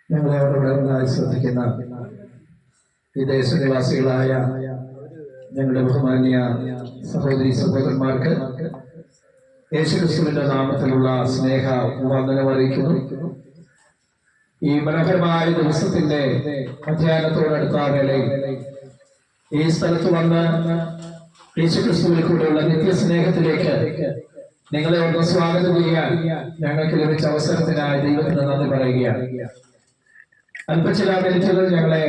ഞങ്ങളെ അവിടെ ശ്രദ്ധിക്കുന്ന വിദേശനിവാസികളായ ഞങ്ങളുടെ ബഹുമാന്യ സഹോദരി സഹോദരന്മാർക്ക് യേശുക്രിസ്തുവിന്റെ നാമത്തിലുള്ള സ്നേഹ വന്ദനം അറിയിക്കുന്നു. ഈ മനോഹരമായ ദിവസത്തിന്റെ മധ്യാഹ്നത്തോടടുത്ത വേളയിൽ ഈ സ്ഥലത്ത് വന്ന് യേശുക്രിസ്തുവിൽ കൂടെയുള്ള നിത്യസ്നേഹത്തിലേക്ക് നിങ്ങളെ ഒന്ന് സ്വാഗതം ചെയ്യാൻ ഞങ്ങൾക്ക് ലഭിച്ച അവസരത്തിനായി ദൈവത്തിന് നന്ദി പറയുകയാണ്. അല്പചില മിനിറ്റുകൾ ഞങ്ങളെ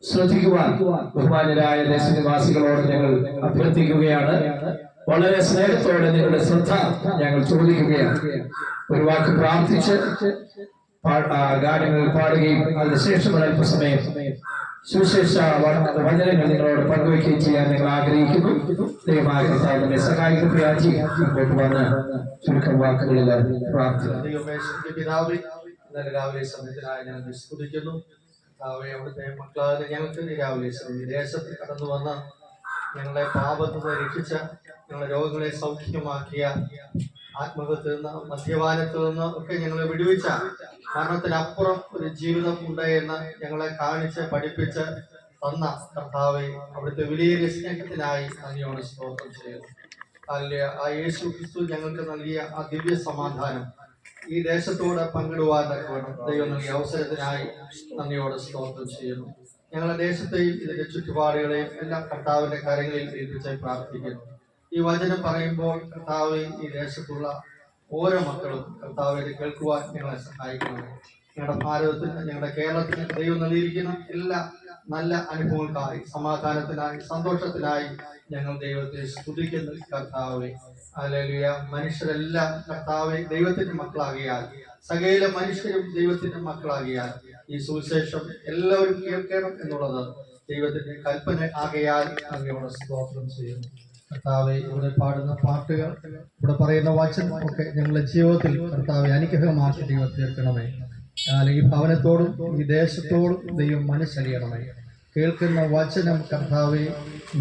ശ്രദ്ധിക്കുവാൻ ബഹുമാന്യരായ ദേശനിവാസികളോട് ഞങ്ങൾ അഭ്യർത്ഥിക്കുകയാണ്. വളരെ സ്നേഹത്തോടെ നിങ്ങളുടെ ശ്രദ്ധ ഞങ്ങൾ ചോദിക്കുകയാണ്. ഒരു വാക്ക് പ്രാർത്ഥിച്ച് ഗാനങ്ങൾ പാടുകയും അതിനുശേഷം അല്പസമയം സുവിശേഷ വചനങ്ങൾ നിങ്ങളോട് പങ്കുവയ്ക്കുകയും ചെയ്യാൻ ഞങ്ങൾ ആഗ്രഹിക്കുന്നു. ദൈവമായ കർത്താവ് നമ്മെ സഹായിക്കും. മുമ്പോട്ട് വന്ന് ചുരുക്കം വാക്കുകളിൽ പ്രാർത്ഥിക്കുന്നു. രാവിലെ സമയത്തിനായി ഞങ്ങൾ സ്തുതിക്കുന്നു. അവിടുത്തെ മക്കളായ ഞങ്ങൾക്ക് രാവിലെ വിദേശത്ത് കടന്നു വന്ന ഞങ്ങളെ പാപത്തിൽ നിന്ന് രക്ഷിച്ച ഞങ്ങളുടെ രോഗങ്ങളെ സൗഖ്യമാക്കിയ ആത്മഹത്യത്തിൽ നിന്ന് മദ്യപാനത്തിൽ നിന്ന് ഒക്കെ ഞങ്ങളെ വിടുവിച്ച മരണത്തിനപ്പുറം ഒരു ജീവിതം ഉണ്ട് എന്ന് ഞങ്ങളെ കാണിച്ച് പഠിപ്പിച്ച് തന്ന കർത്താവെ അവിടുത്തെ വിലയേറിയ സ്നേഹത്തിനായി നന്ദിയോട് സ്തോത്രം ചെയ്യുന്നു. ആ യേശു ക്രിസ്തു ഞങ്ങൾക്ക് നൽകിയ ആ ദിവ്യ സമാധാനം ഈ ദേശത്തോട് പങ്കിടുവാൻ ദൈവം നൽകിയ അവസരത്തിനായി നന്ദിയോട് സ്തോത്രം ചെയ്യുന്നു. ഞങ്ങളുടെ ദേശത്തെയും ഇതിന്റെ ചുറ്റുപാടുകളെയും എല്ലാം കർത്താവിന്റെ കരങ്ങളിൽ ഏൽപ്പിച്ച് പ്രാർത്ഥിക്കുന്നു. ഈ വചനം പറയുമ്പോൾ കർത്താവ് ഈ ദേശത്തുള്ള ഓരോ മക്കളും കർത്താവിനെ കേൾക്കുവാൻ ഞങ്ങളെ സഹായിക്കണം. ഞങ്ങളുടെ ഭാരതത്തിന് ഞങ്ങളുടെ കേരളത്തിന് ദൈവം നൽകിയിരിക്കുന്ന എല്ലാ നല്ല അനുഭവങ്ങൾക്കായി സമാധാനത്തിനായി സന്തോഷത്തിനായി ഞങ്ങൾ ദൈവത്തെ സ്തുതിക്കുന്നു. കർത്താവെ ഹല്ലേലൂയ. മനുഷ്യരെല്ലാം കർത്താവെ ദൈവത്തിന്റെ മക്കളാകിയാൽ സകല മനുഷ്യരും ദൈവത്തിന്റെ മക്കളാകിയാൽ ഈ സുവിശേഷം എല്ലാവരും കേൾക്കണം എന്നുള്ളത് ദൈവത്തിന്റെ കൽപ്പന ആകയാൽ അങ്ങയോട് സ്തോത്രം ചെയ്യുന്നു. കർത്താവെ ഇവിടെ പാടുന്ന പാട്ടുകൾ ഇവിടെ പറയുന്ന വചനം ഒക്കെ ഞങ്ങളുടെ ജീവിതത്തിൽ കർത്താവെ അനുഗ്രഹമാക്കി ദൈവം തീർക്കണമേ. ഈ ഭവനത്തോടും ഈ ദേശത്തോടും ദൈവം മനസ്സറിയണമേ. കേൾക്കുന്ന വചനം കർത്താവെ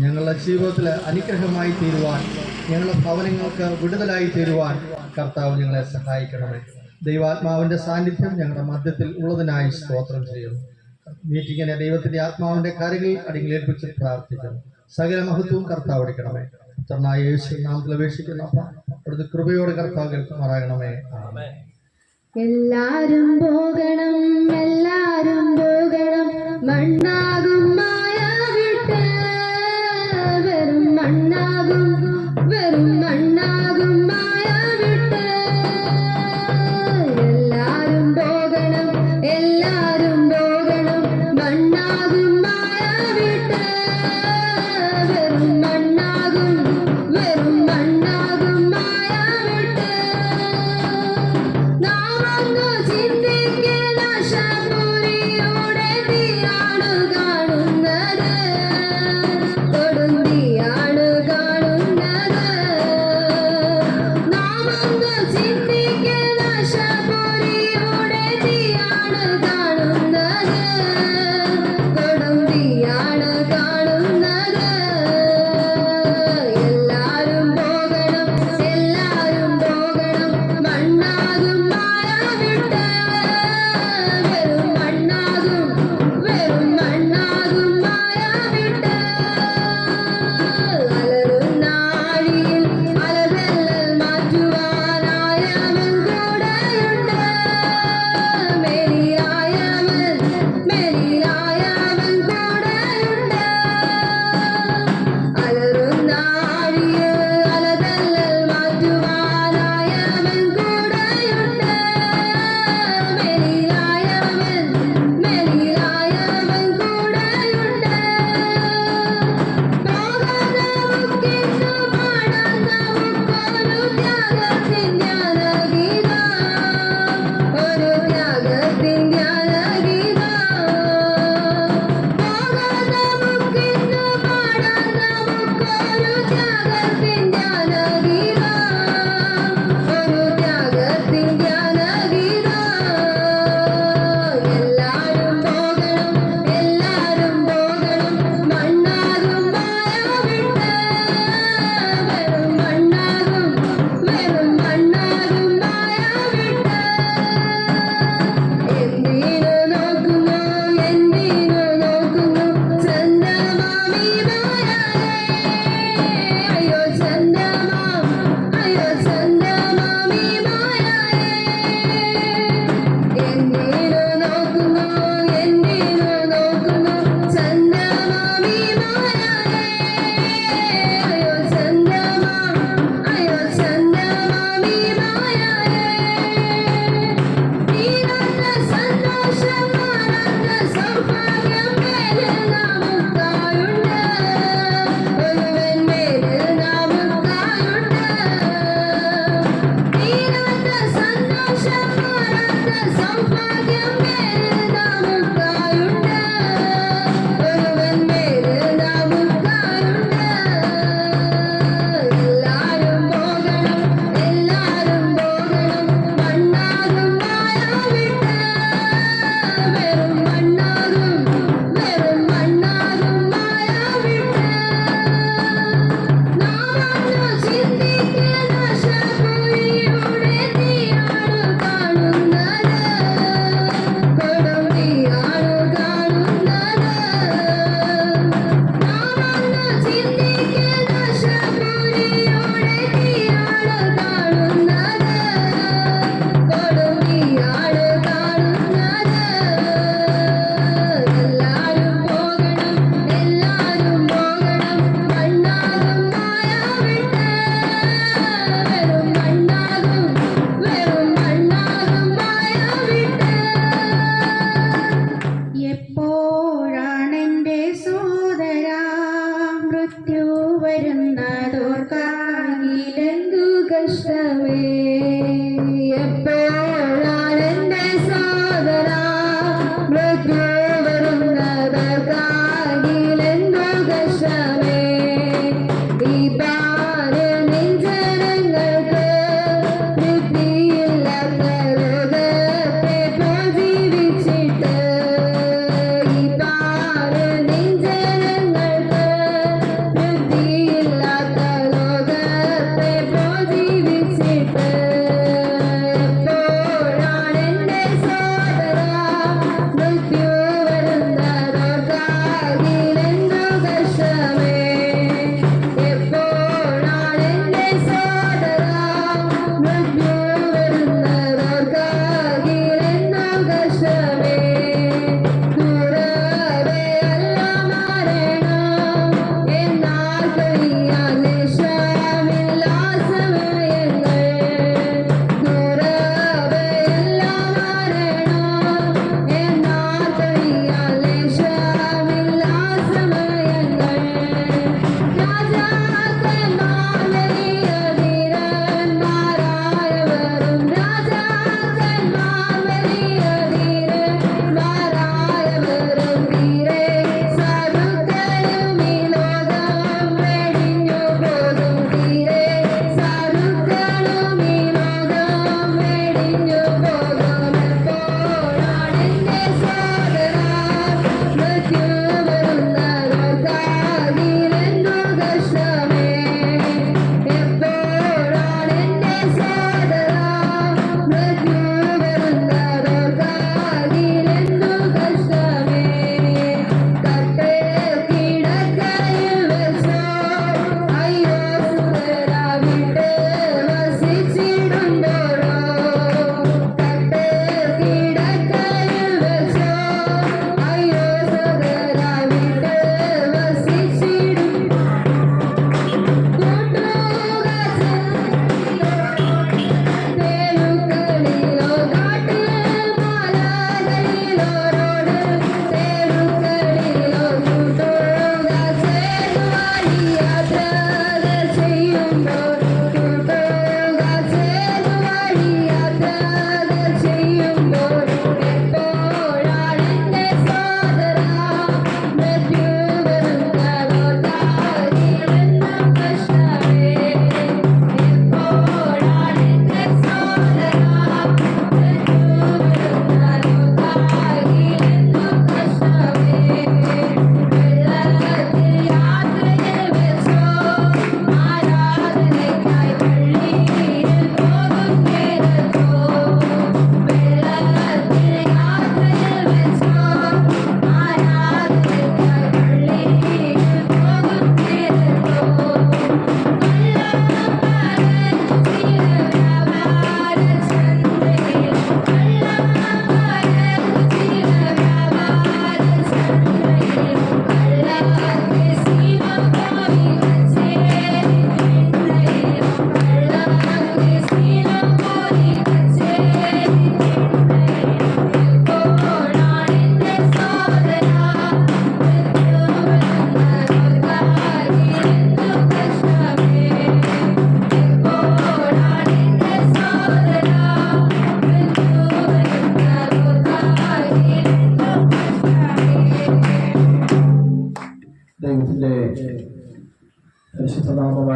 ഞങ്ങളുടെ ജീവിതത്തിൽ അനുഗ്രഹമായി തീരുവാൻ, ഞങ്ങളുടെ ഭവനങ്ങൾക്ക് വിടുതലായി തീരുവാൻ കർത്താവ് ഞങ്ങളെ സഹായിക്കണമേ. ദൈവാത്മാവിന്റെ സാന്നിധ്യം ഞങ്ങളുടെ മധ്യത്തിൽ ഉള്ളതിനായി സ്തോത്രം ചെയ്യുന്നു. മീറ്റിങ്ങിനെ ദൈവത്തിന്റെ ആത്മാവിന്റെ കാര്യങ്ങളിൽ അടിങ്ങളേൽപ്പിച്ച് പ്രാർത്ഥിക്കുന്നു. സകല മഹത്വവും കർത്താവ് എടുക്കണമേ. പുത്രനായ യേശു നാമത്തിൽ അപേക്ഷിക്കുന്ന അവിടുത്തെ കൃപയോട് കർത്താവ് കേൾക്കുമാറാകണമേ. എല്ലാരും പോകണം, എല്ലാരും പോകണം, മണ്ണാകും മായ വിട്ട് വെറും മണ്ണാകും, വെറും മണ്ണാകും മായ വിട്ട്. എല്ലാരും പോകണം, എല്ലാരും പോകണം, മണ്ണാകും മായ വിട്ട് വെറും മണ്ണാകും, വെറും മണ്ണാകും മായ വിട്ട്. നാമൊന്നു ചിന്തി ഭാഗ്യം പേര് നമുക്കായുണ്ട്, ഒരുവൻ പേര് നമുക്കായുണ്ട്. എല്ലാരും പോകണം, എല്ലാരും പോകണം, മണ്ണാകും മായ വിട്ട്. വെറും മണ്ണാകും, വെറും മണ്ണാകും മായ വിട്ട്. നാമൊന്നു ചിന്തിക്കുന്ന ശകുനിയുടെ തീയാണ് കാണുന്നത്.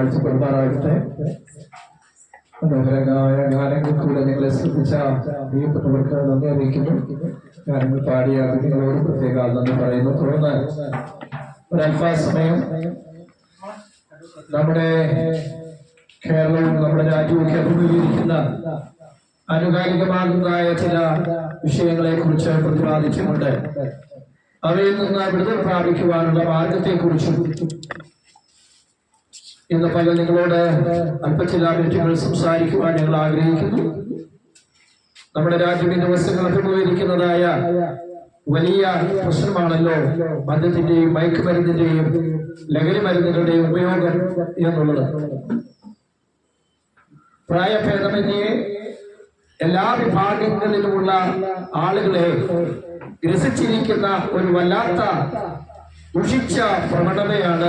വാഴ്ചപ്പെടുത്താറാകട്ടെ. മനോഹരമായ ഗാനങ്ങൾ കൂടെ നിങ്ങളെ ശ്രദ്ധിച്ച പ്രിയപ്പെട്ടവർക്ക് നന്ദി അറിയിക്കുന്നു. ഗാനങ്ങൾ പാടിയ നിങ്ങളോട് പ്രത്യേക നന്ദി പറയുന്നു. തുടർന്ന് ഒരല്പസമയം നമ്മുടെ കേരളവും നമ്മുടെ രാജ്യവും ഒക്കെ അഭിമുഖീകരിക്കുന്ന ആനുകാലികമാകുന്നതായ ചില വിഷയങ്ങളെ കുറിച്ച് പ്രതിപാദിച്ചുകൊണ്ട് അവയിൽ നിന്ന് വിടുതൽ പ്രാപിക്കുവാനുള്ള മാർഗത്തെ കുറിച്ചും ഇന്ന് പകൽ നിങ്ങളോട് അല്പചില മിനിറ്റുകൾ സംസാരിക്കുവാൻ ഞങ്ങൾ ആഗ്രഹിക്കുന്നു. നമ്മുടെ രാജ്യം ഈ ദിവസങ്ങൾ അഭിമുഖീകരിക്കുന്നതായ വലിയ പ്രശ്നമാണല്ലോ മദ്യത്തിന്റെയും മയക്കുമരുന്നിന്റെയും ലഹരി മരുന്നുകളുടെയും ഉപയോഗം എന്നുള്ളത്. പ്രായഭേദമന്യേ എല്ലാ വിഭാഗങ്ങളിലുമുള്ള ആളുകളെ ഗ്രസിച്ചിരിക്കുന്ന ഒരു വല്ലാത്ത ദുഷിച്ച പ്രവണതയാണ്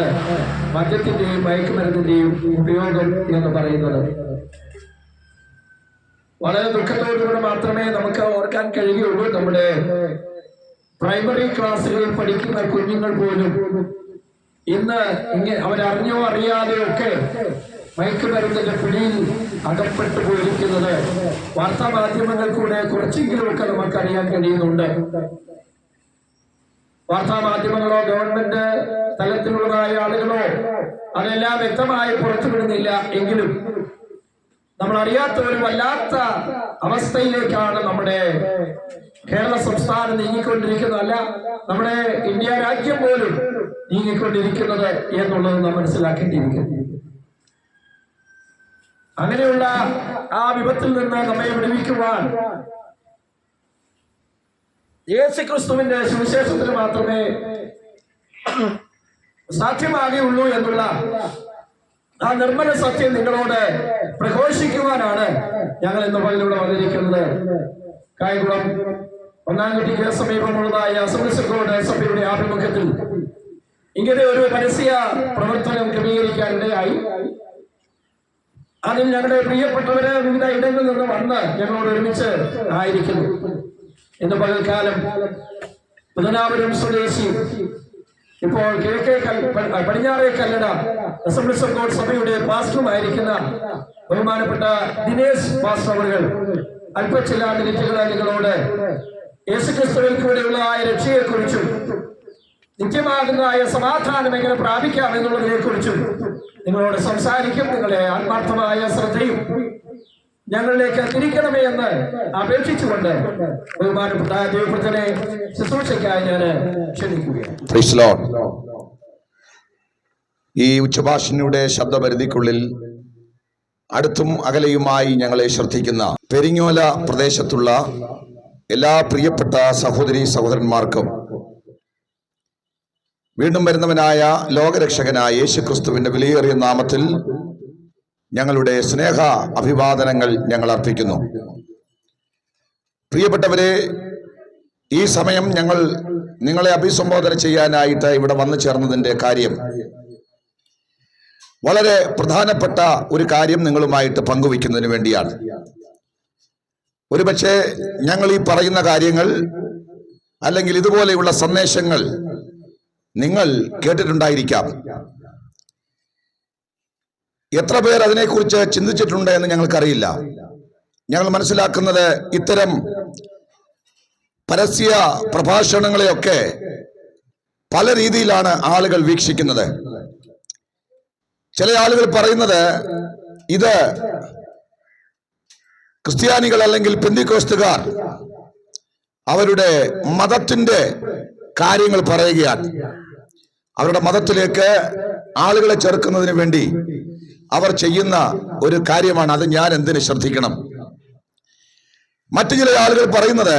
മദ്യത്തിന്റെയും മയക്കുമരുന്നിന്റെയും ഉപയോഗം എന്ന് പറയുന്നത്. വളരെ ദുഃഖത്തോടുകൂടെ മാത്രമേ നമുക്ക് ഓർക്കാൻ കഴിയുള്ളൂ. നമ്മുടെ പ്രൈമറി ക്ലാസ്സുകളിൽ പഠിക്കുന്ന കുഞ്ഞുങ്ങൾ പോലും ഇന്ന് അവരറിഞ്ഞോ അറിയാതെയോ ഒക്കെ മയക്കുമരുന്നിന്റെ പിടിയിൽ അകപ്പെട്ടു പോയിരിക്കുന്നത് വാർത്താ മാധ്യമങ്ങൾ കൂടെ കുറച്ചെങ്കിലുമൊക്കെ നമുക്കറിയാൻ കഴിയുന്നുണ്ട്. വാർത്താ മാധ്യമങ്ങളോ ഗവൺമെന്റ് തലത്തിലുള്ളതായ ആളുകളോ അതെല്ലാം വ്യക്തമായി പുറത്തുവിടുന്നില്ല. എങ്കിലും നമ്മൾ അറിയാത്ത ഒരു വല്ലാത്ത അവസ്ഥയിലേക്കാണ് നമ്മുടെ കേരള സംസ്ഥാനം നീങ്ങിക്കൊണ്ടിരിക്കുന്നതല്ല, നമ്മുടെ ഇന്ത്യ രാജ്യം പോലും നീങ്ങിക്കൊണ്ടിരിക്കുന്നത് എന്നുള്ളത് നാം മനസ്സിലാക്കേണ്ടിയിരിക്കുന്നു. അങ്ങനെയുള്ള ആ വിപത്തിൽ നിന്ന് നമ്മെ വിടുവിക്കുവാൻ യേശുക്രിസ്തുവിന്റെ സുവിശേഷത്തിന് മാത്രമേ സാധ്യമാകുകയുള്ളൂ എന്നുള്ള ആ നിർമ്മല സത്യം നിങ്ങളോട് പ്രഘോഷിക്കുവാനാണ് ഞങ്ങൾ ഇന്ന് പകലിലൂടെ വന്നിരിക്കുന്നത്. കായംകുളം ഒന്നാംകുട്ടിക്ക് സമീപമുള്ളതായ അസംബ്ലിസക്കോട് സഭയുടെ ആഭിമുഖ്യത്തിൽ ഇങ്ങനെ ഒരു പരസ്യ പ്രവർത്തനം ക്രമീകരിക്കാനിടയായി. അതിൽ ഞങ്ങളുടെ പ്രിയപ്പെട്ടവര് വിവിധ ഇടങ്ങളിൽ നിന്ന് വന്ന് ഞങ്ങളോട് ഒരുമിച്ച് ആയിരിക്കുന്നു. ഇന്ന് പകൽക്കാലം പുതനാപുരം സ്വദേശി ഇപ്പോൾ കിഴക്കേ പടിഞ്ഞാറേ കല്ലട അസംബ്ലീസ് ഓഫ് ഗോഡ് സഭയുടെ പാസ്റ്ററുമായിരിക്കുന്ന ബഹുമാനപ്പെട്ട ദിനേശ് പാസ്റ്റർ അവർ അല്പചില മിനിറ്റുകൾ നിങ്ങളോട് യേശുക്രിസ്തുവിൽ കൂടെയുള്ള രക്ഷയെക്കുറിച്ചും നിത്യമാകുന്നതായ സമാധാനം എങ്ങനെ പ്രാപിക്കാം എന്നുള്ളതിനെ കുറിച്ചും നിങ്ങളോട് സംസാരിക്കും. നിങ്ങളെ ആത്മാർത്ഥമായ ശ്രദ്ധയും ഞങ്ങളിലേക്ക് തിരിക്കണമേ എന്ന് അപേക്ഷിച്ചുകൊണ്ട് ബഹുമാനപ്പെട്ട ദൈവപ്രജനെ ശുശ്രൂഷയ്ക്കായി ഞാൻ ക്ഷണിക്കുകയാണ്. ഈ ഉച്ചഭാഷണിയുടെ ശബ്ദപരിധിക്കുള്ളിൽ അടുത്തും അകലെയുമായി ഞങ്ങളെ ശ്രദ്ധിക്കുന്ന പെരിങ്ങോല പ്രദേശത്തുള്ള എല്ലാ പ്രിയപ്പെട്ട സഹോദരീ സഹോദരന്മാർക്കും വീണ്ടും വരുന്നവനായ ലോകരക്ഷകനായ യേശുക്രിസ്തുവിന്റെ വിലയേറിയ നാമത്തിൽ ഞങ്ങളുടെ സ്നേഹ അഭിവാദനങ്ങൾ ഞങ്ങൾ അർപ്പിക്കുന്നു. പ്രിയപ്പെട്ടവരെ, ഈ സമയം ഞങ്ങൾ നിങ്ങളെ അഭിസംബോധന ചെയ്യാനായിട്ട് ഇവിടെ വന്നു ചേർന്നതിന്റെ കാര്യം വളരെ പ്രധാനപ്പെട്ട ഒരു കാര്യം നിങ്ങളുമായിട്ട് പങ്കുവയ്ക്കുന്നതിന് വേണ്ടിയാണ്. ഒരുപക്ഷെ ഞങ്ങൾ ഈ പറയുന്ന കാര്യങ്ങൾ അല്ലെങ്കിൽ ഇതുപോലെയുള്ള സന്ദേശങ്ങൾ നിങ്ങൾ കേട്ടിട്ടുണ്ടായിരിക്കാം. എത്ര പേർ അതിനെക്കുറിച്ച് ചിന്തിച്ചിട്ടുണ്ട് എന്ന് ഞങ്ങൾക്കറിയില്ല. ഞങ്ങൾ മനസ്സിലാക്കുന്നത് ഇത്തരം പരസ്യ പ്രഭാഷണങ്ങളെയൊക്കെ പല രീതിയിലാണ് ആളുകൾ വീക്ഷിക്കുന്നത്. ചില ആളുകൾ പറയുന്നത് ഇത് ക്രിസ്ത്യാനികൾ അല്ലെങ്കിൽ പെന്തിക്കോസ്തുകാർ അവരുടെ മതത്തിന്റെ കാര്യങ്ങൾ പറയുകയാണ്. അവരുടെ മതത്തിലേക്ക് ആളുകളെ ചേർക്കുന്നതിന് വേണ്ടി അവർ ചെയ്യുന്ന ഒരു കാര്യമാണ്. അത് ഞാൻ എന്തിന് ശ്രദ്ധിക്കണം? മറ്റു ചില ആളുകൾ പറയുന്നത്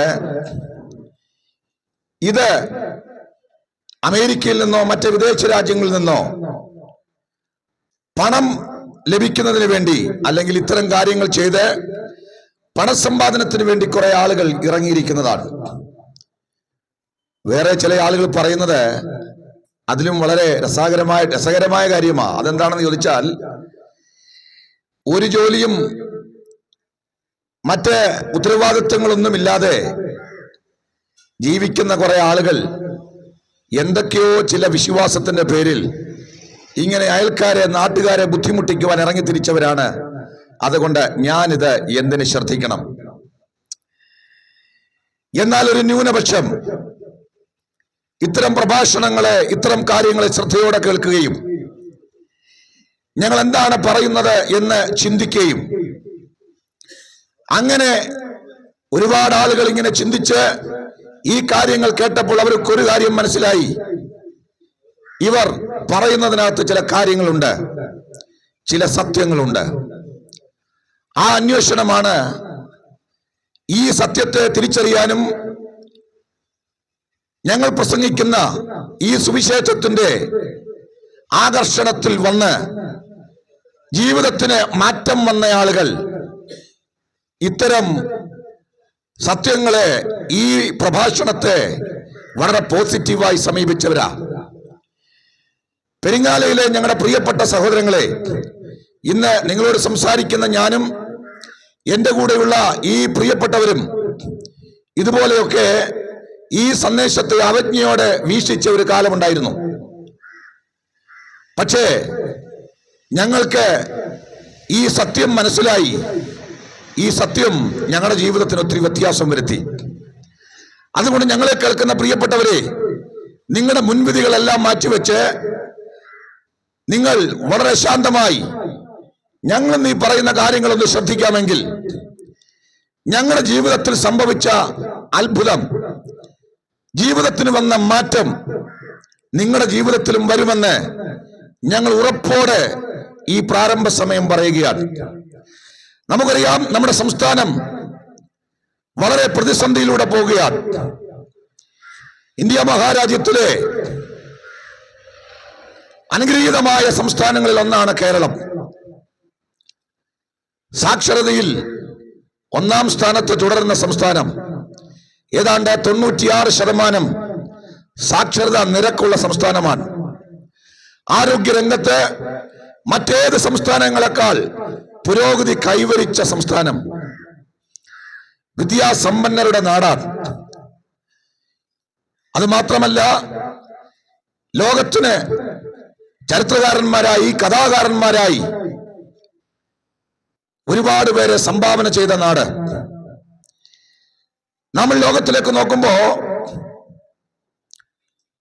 ഇത് അമേരിക്കയിൽ നിന്നോ മറ്റ് വിദേശ രാജ്യങ്ങളിൽ നിന്നോ പണം ലഭിക്കുന്നതിന് വേണ്ടി അല്ലെങ്കിൽ ഇത്തരം കാര്യങ്ങൾ ചെയ്ത് പണസമ്പാദനത്തിന് വേണ്ടി കുറെ ആളുകൾ ഇറങ്ങിയിരിക്കുന്നതാണ്. വേറെ ചില ആളുകൾ പറയുന്നത് അതിലും വളരെ രസകരമായ കാര്യമാണ്. അതെന്താണെന്ന് ചോദിച്ചാൽ, ഒരു ജോലിയും മറ്റ് ഉത്തരവാദിത്വങ്ങളൊന്നുമില്ലാതെ ജീവിക്കുന്ന കുറെ ആളുകൾ എന്തൊക്കെയോ ചില വിശ്വാസത്തിന്റെ പേരിൽ ഇങ്ങനെ അയൽക്കാരെ നാട്ടുകാരെ ബുദ്ധിമുട്ടിക്കുവാൻ ഇറങ്ങി തിരിച്ചവരാണ്. അതുകൊണ്ട് ഞാനിത് എന്തിന് ശ്രദ്ധിക്കണം? എന്നാൽ ഒരു ന്യൂനപക്ഷം ഇത്തരം പ്രഭാഷണങ്ങളെ, ഇത്തരം കാര്യങ്ങളെ ശ്രദ്ധയോടെ കേൾക്കുകയും ഞങ്ങൾ എന്താണ് പറയുന്നത് എന്ന് ചിന്തിക്കുകയും, അങ്ങനെ ഒരുപാട് ആളുകൾ ഇങ്ങനെ ചിന്തിച്ച് ഈ കാര്യങ്ങൾ കേട്ടപ്പോൾ അവർക്കൊരു കാര്യം മനസ്സിലായി: ഇവർ പറയുന്നതിനകത്ത് ചില കാര്യങ്ങളുണ്ട്, ചില സത്യങ്ങളുണ്ട്. ആ അന്വേഷണമാണ് ഈ സത്യത്തെ തിരിച്ചറിയാനും ഞങ്ങൾ പ്രസംഗിക്കുന്ന ഈ സുവിശേഷത്തിന്റെ ആകർഷണത്തിൽ വന്ന് ജീവിതത്തിന് മാറ്റം വന്ന ആളുകൾ ഇത്തരം സത്യങ്ങളെ, ഈ പ്രഭാഷണത്തെ വളരെ പോസിറ്റീവായി സമീപിച്ചവരാ. പെരിങ്ങാലയിലെ ഞങ്ങളുടെ പ്രിയപ്പെട്ട സഹോദരങ്ങളെ, ഇന്ന് നിങ്ങളോട് സംസാരിക്കുന്ന ഞാനും എൻ്റെ കൂടെയുള്ള ഈ പ്രിയപ്പെട്ടവരും ഇതുപോലെയൊക്കെ ഈ സന്ദേശത്തെ അവജ്ഞയോടെ വീക്ഷിച്ച ഒരു കാലമുണ്ടായിരുന്നു. പക്ഷേ ഞങ്ങൾക്ക് ഈ സത്യം മനസ്സിലായി. ഈ സത്യം ഞങ്ങളുടെ ജീവിതത്തിന് ഒത്തിരി വ്യത്യാസം വരുത്തി. അതുകൊണ്ട് ഞങ്ങളെ കേൾക്കുന്ന പ്രിയപ്പെട്ടവരെ, നിങ്ങളുടെ മുൻവിധികളെല്ലാം മാറ്റിവെച്ച് നിങ്ങൾ വളരെ ശാന്തമായി ഞങ്ങൾ ഈ പറയുന്ന കാര്യങ്ങളൊന്ന് ശ്രദ്ധിക്കാമെങ്കിൽ ഞങ്ങളുടെ ജീവിതത്തിൽ സംഭവിച്ച അത്ഭുതം, ജീവിതത്തിന് വന്ന മാറ്റം നിങ്ങളുടെ ജീവിതത്തിലും വരുമെന്ന് ഞങ്ങൾ ഉറപ്പോടെ ഈ പ്രാരംഭ സമയം പറയുകയാണ്. നമുക്കറിയാം, നമ്മുടെ സംസ്ഥാനം വളരെ പ്രതിസന്ധിയിലൂടെ പോവുകയാണ്. ഇന്ത്യ മഹാരാജ്യത്തിലെ അനുഗ്രഹീതമായ സംസ്ഥാനങ്ങളിൽ ഒന്നാണ് കേരളം. സാക്ഷരതയിൽ 1-ാം സ്ഥാനത്ത് തുടരുന്ന സംസ്ഥാനം. ഏതാണ്ട് 96% സാക്ഷരതാ നിരക്കുള്ള സംസ്ഥാനമാണ്. ആരോഗ്യരംഗത്ത് മറ്റേത് സംസ്ഥാനങ്ങളെക്കാൾ പുരോഗതി കൈവരിച്ച സംസ്ഥാനം. വിദ്യാസമ്പന്നരുടെ നാടാണ്. അതുമാത്രമല്ല, ലോകത്തിന് ചരിത്രകാരന്മാരായി, കഥാകാരന്മാരായി ഒരുപാട് പേരെ സംഭാവന ചെയ്ത നാട്. നമ്മൾ ലോകത്തിലേക്ക് നോക്കുമ്പോ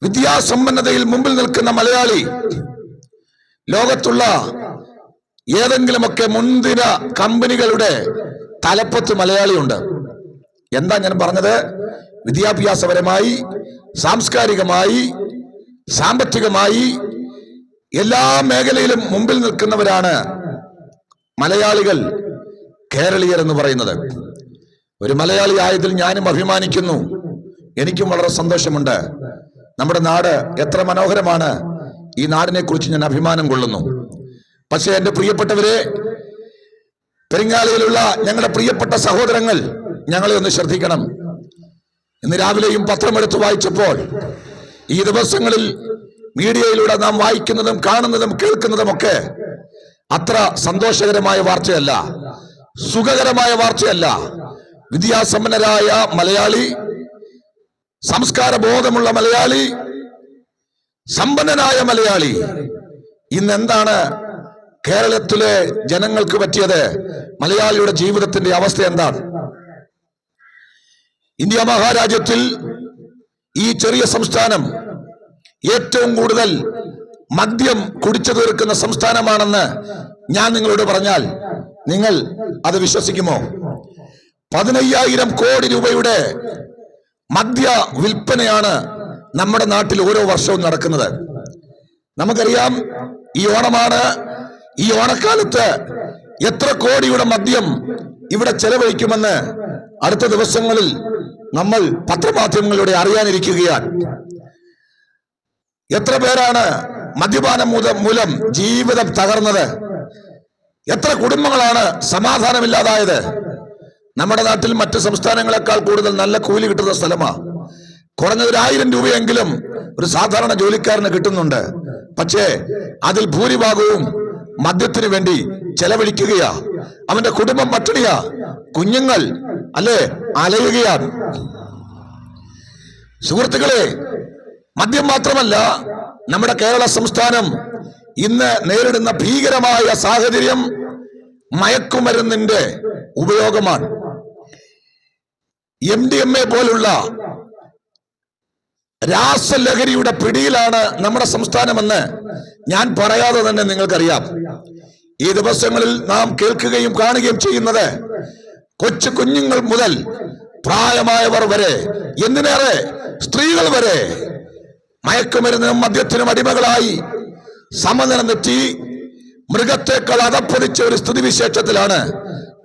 വിദ്യാസമ്പന്നതയിൽ മുമ്പിൽ നിൽക്കുന്ന മലയാളി ലോകത്തുള്ള ഏതെങ്കിലുമൊക്കെ മുൻനിര കമ്പനികളുടെ തലപ്പത്ത് മലയാളിയുണ്ട്. എന്താ ഞാൻ പറഞ്ഞത്? വിദ്യാഭ്യാസപരമായി, സാംസ്കാരികമായി, സാമ്പത്തികമായി എല്ലാ മേഖലയിലും മുമ്പിൽ നിൽക്കുന്നവരാണ് മലയാളികൾ, കേരളീയർ എന്ന് പറയുന്നത്. ഒരു മലയാളി ആയതിൽ ഞാനും അഭിമാനിക്കുന്നു. എനിക്കും വളരെ സന്തോഷമുണ്ട്. നമ്മുടെ നാട് എത്ര മനോഹരമാണ്. ഈ നാടിനെ കുറിച്ച് ഞാൻ അഭിമാനം കൊള്ളുന്നു. പക്ഷേ എൻ്റെ പ്രിയപ്പെട്ടവരെ, പെരിങ്ങാലയിലുള്ള ഞങ്ങളുടെ പ്രിയപ്പെട്ട സഹോദരങ്ങൾ ഞങ്ങളെ ഒന്ന് ശ്രദ്ധിക്കണം. ഇന്ന് രാവിലെയും പത്രമെടുത്ത് വായിച്ചപ്പോൾ, ഈ ദിവസങ്ങളിൽ മീഡിയയിലൂടെ നാം വായിക്കുന്നതും കാണുന്നതും കേൾക്കുന്നതുമൊക്കെ അത്ര സന്തോഷകരമായ വാർത്തയല്ല, സുഖകരമായ വാർത്തയല്ല. വിദ്യാസമ്പന്നരായ മലയാളി, സംസ്കാര ബോധമുള്ള മലയാളി, സമ്പന്നനായ മലയാളി, ഇന്നെന്താണ് കേരളത്തിലെ ജനങ്ങൾക്ക് പറ്റിയത്? മലയാളിയുടെ ജീവിതത്തിന്റെ അവസ്ഥ എന്താണ്? ഇന്ത്യ മഹാരാജ്യത്തിൽ ഈ ചെറിയ സംസ്ഥാനം ഏറ്റവും കൂടുതൽ മദ്യം കുടിച്ചു തീർക്കുന്ന സംസ്ഥാനമാണെന്ന് ഞാൻ നിങ്ങളോട് പറഞ്ഞാൽ നിങ്ങൾ അത് വിശ്വസിക്കുമോ? 15,000 കോടി രൂപയുടെ മദ്യ വിൽപ്പനയാണ് നമ്മുടെ നാട്ടിൽ ഓരോ വർഷവും നടക്കുന്നത്. നമുക്കറിയാം, ഈ ഓണമാണ്. ഈ ഓണക്കാലത്ത് എത്ര കോടിയുടെ മദ്യം ഇവിടെ ചെലവഴിക്കുമെന്ന് അടുത്ത ദിവസങ്ങളിൽ നമ്മൾ പത്രമാധ്യമങ്ങളിലൂടെ അറിയാനിരിക്കുകയാണ്. എത്ര പേരാണ് മദ്യപാനം മൂലം ജീവിതം തകർന്നത്? എത്ര കുടുംബങ്ങളാണ് സമാധാനമില്ലാതായത്? നമ്മുടെ നാട്ടിൽ മറ്റ് സംസ്ഥാനങ്ങളെക്കാൾ കൂടുതൽ നല്ല കൂലി കിട്ടുന്ന സ്ഥലമാണ്. കുറഞ്ഞത് 1000 രൂപയെങ്കിലും ഒരു സാധാരണ ജോലിക്കാരന് കിട്ടുന്നുണ്ട്. പക്ഷേ അതിൽ ഭൂരിഭാഗവും മദ്യത്തിന് വേണ്ടി ചെലവഴിക്കുകയാ. അവന്റെ കുടുംബം പട്ടിണിയാ, കുഞ്ഞുങ്ങൾ അല്ലേ അലയുകയാണ്. സുഹൃത്തുക്കളെ, മദ്യം മാത്രമല്ല, നമ്മുടെ കേരള സംസ്ഥാനം ഇന്ന് നേരിടുന്ന ഭീകരമായ സാഹചര്യം മയക്കുമരുന്നിന്റെ ഉപയോഗമാണ്. MDMA പോലുള്ള രാസലഹരിയുടെ പിടിയിലാണ് നമ്മുടെ സംസ്ഥാനമെന്ന് ഞാൻ പറയാതെ തന്നെ നിങ്ങൾക്കറിയാം. ഈ ദിവസങ്ങളിൽ നാം കേൾക്കുകയും കാണുകയും ചെയ്യുന്നത് കൊച്ചു കുഞ്ഞുങ്ങൾ മുതൽ പ്രായമായവർ വരെ, എന്തിനേറെ സ്ത്രീകൾ വരെ മയക്കുമരുന്നിനും മദ്യത്തിനും അടിമകളായി സമനില തെറ്റി മൃഗത്തെക്കാൾ അധപ്പതിച്ച ഒരു സ്ഥിതിവിശേഷത്തിലാണ്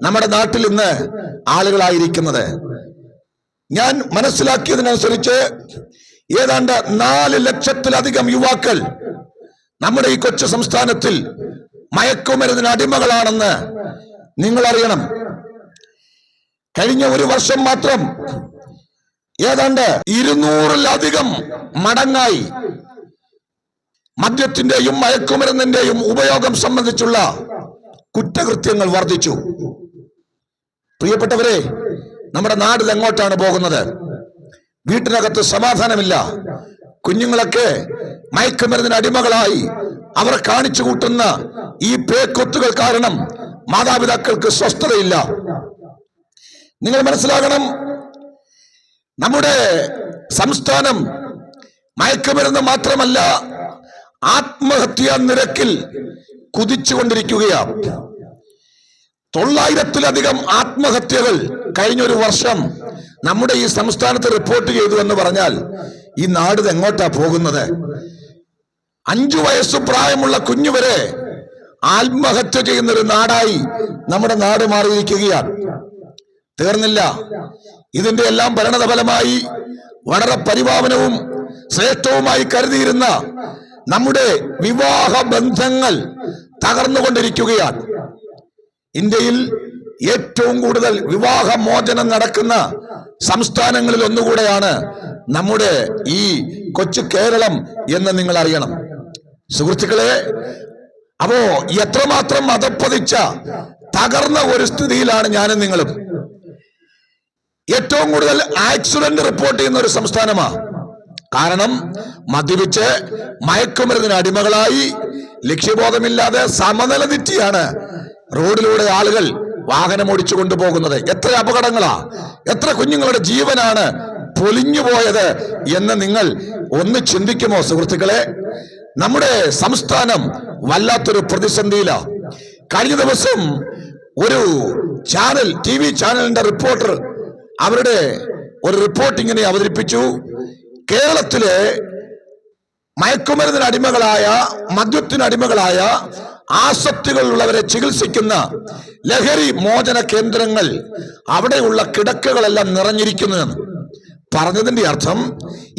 നമ്മുടെ നാട്ടിൽ ഇന്ന് ആളുകളായിരിക്കുന്നത്. ഞാൻ മനസ്സിലാക്കിയതിനനുസരിച്ച് ഏതാണ്ട് 4 ലക്ഷത്തിലധികം യുവാക്കൾ നമ്മുടെ ഈ കൊച്ചു സംസ്ഥാനത്തിൽ മയക്കുമരുന്നിന് അടിമകളാണെന്ന് നിങ്ങൾ അറിയണം. കഴിഞ്ഞ ഒരു വർഷം മാത്രം ഏതാണ്ട് 200-ലധികം മടങ്ങായി മദ്യത്തിന്റെയും മയക്കുമരുന്നിന്റെയും ഉപയോഗം സംബന്ധിച്ചുള്ള കുറ്റകൃത്യങ്ങൾ വർദ്ധിച്ചു. പ്രിയപ്പെട്ടവരെ, നമ്മുടെ നാട് എങ്ങോട്ടാണ് പോകുന്നത്? വീട്ടിനകത്ത് സമാധാനമില്ല. കുഞ്ഞുങ്ങളൊക്കെ മയക്കുമരുന്നിന് അടിമകളായി അവർ കാണിച്ചു കൂട്ടുന്ന ഈ പേക്കൊത്തുകൾ കാരണം മാതാപിതാക്കൾക്ക് സ്വസ്ഥതയില്ല. നിങ്ങൾ മനസ്സിലാക്കണം, നമ്മുടെ സംസ്ഥാനം മയക്കുമരുന്ന് മാത്രമല്ല ആത്മഹത്യാ നിരക്കിൽ കുതിച്ചുകൊണ്ടിരിക്കുകയാണ്. 900-ലധികം ആത്മഹത്യകൾ കഴിഞ്ഞൊരു വർഷം നമ്മുടെ ഈ സംസ്ഥാനത്ത് റിപ്പോർട്ട് ചെയ്തു എന്ന് പറഞ്ഞാൽ ഈ നാട് എങ്ങോട്ടാ പോകുന്നത്? 5 വയസ്സ് പ്രായമുള്ള കുഞ്ഞുവരെ ആത്മഹത്യ ചെയ്യുന്നൊരു നാടായി നമ്മുടെ നാട് മാറിയിരിക്കുകയാണ്. തീർന്നില്ല. ഇതിന്റെ എല്ലാം പരിണതഫലമായി വളരെ പരിപാവനവും ശ്രേഷ്ഠവുമായി കരുതിയിരുന്ന നമ്മുടെ വിവാഹ ബന്ധങ്ങൾ തകർന്നുകൊണ്ടിരിക്കുകയാണ്. ഇന്ത്യയിൽ ഏറ്റവും കൂടുതൽ വിവാഹമോചനം നടക്കുന്ന സംസ്ഥാനങ്ങളിൽ ഒന്നുകൂടെയാണ് നമ്മുടെ ഈ കൊച്ചു കേരളം എന്ന് നിങ്ങൾ അറിയണം. സുഹൃത്തുക്കളെ, അപ്പോ എത്രമാത്രം അധപ്പതിച്ച തകർന്ന ഒരു സ്ഥിതിയിലാണ് ഞാനും നിങ്ങളും. ഏറ്റവും കൂടുതൽ ആക്സിഡന്റ് റിപ്പോർട്ട് ചെയ്യുന്ന ഒരു സംസ്ഥാനമാണ്. കാരണം മദ്യപിച്ച് മയക്കുമരുന്നിന് അടിമകളായി ലക്ഷ്യബോധമില്ലാതെ സമനില തെറ്റിയാണ് റോഡിലൂടെ ആളുകൾ വാഹനം ഓടിച്ചു കൊണ്ടുപോകുന്നത്. എത്ര അപകടങ്ങളാ, എത്ര കുഞ്ഞുങ്ങളുടെ ജീവനാണ് പൊലിഞ്ഞു പോയത് എന്ന് നിങ്ങൾ ഒന്ന് ചിന്തിക്കുമോ സുഹൃത്തുക്കളെ? നമ്മുടെ സംസ്ഥാനം വല്ലാത്തൊരു പ്രതിസന്ധിയിലാ. കഴിഞ്ഞ ദിവസം ഒരു ചാനൽ, TV ചാനലിന്റെ റിപ്പോർട്ടർ അവരുടെ ഒരു റിപ്പോർട്ട് ഇങ്ങനെ അവതരിപ്പിച്ചു. കേരളത്തിലെ മയക്കുമരുന്നിന് അടിമകളായ, മദ്യത്തിന് അടിമകളായ, ആസക്തികളുള്ളവരെ ചികിത്സിക്കുന്ന ലഹരി മോചന കേന്ദ്രങ്ങൾ, അവിടെയുള്ള കിടക്കകളെല്ലാം നിറഞ്ഞിരിക്കുന്നതെന്ന് പറഞ്ഞതിന്റെ അർത്ഥം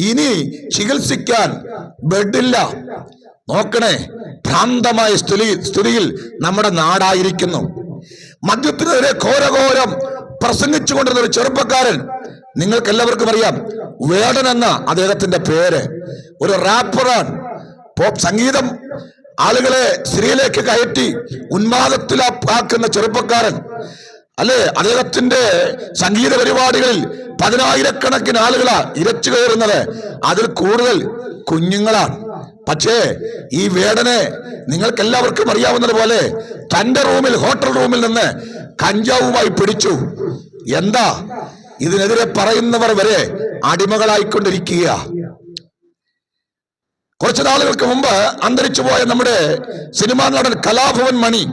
ഇനി ചികിത്സിക്കാൻ ബെഡില്ല. നോക്കണേ, ഭ്രാന്തമായ സ്ഥിതിയിൽ നമ്മുടെ നാടായിരിക്കുന്നു. മദ്യത്തിനെതിരെ ഘോരഘോരം പ്രസംഗിച്ചുകൊണ്ടിരുന്ന ഒരു ചെറുപ്പക്കാരൻ, നിങ്ങൾക്ക് എല്ലാവർക്കും അറിയാം, വേടൻ എന്ന അദ്ദേഹത്തിന്റെ പേര്. ഒരു റാപ്പറാണ്. പോപ്പ് സംഗീതം ആളുകളെ സിറിയയിലേക്ക് കയറ്റി ഉന്മാദത്തിലാക്കുന്ന ചെറുപ്പക്കാരൻ അല്ലെ. അദ്ദേഹത്തിന്റെ സംഗീത പരിപാടികളിൽ 10,000-കണക്കിന് ആളുകളാ ഇരച്ചു കയറുന്നത്. അതിൽ കൂടുതൽ കുഞ്ഞുങ്ങളാണ്. പക്ഷേ ഈ വേടനെ നിങ്ങൾക്ക് എല്ലാവർക്കും അറിയാവുന്നതുപോലെ തന്റെ റൂമിൽ, ഹോട്ടൽ റൂമിൽ നിന്ന് കഞ്ചാവുമായി പിടിച്ചു. എന്താ ഇതിനെതിരെ പറയുന്നവർ വരെ അടിമകളായിക്കൊണ്ടിരിക്കുക. കുറച്ചു നാളുകൾക്ക് മുമ്പ് അന്തരിച്ചു പോയ നമ്മുടെ സിനിമാ നടൻ കലാഭവൻ മണി,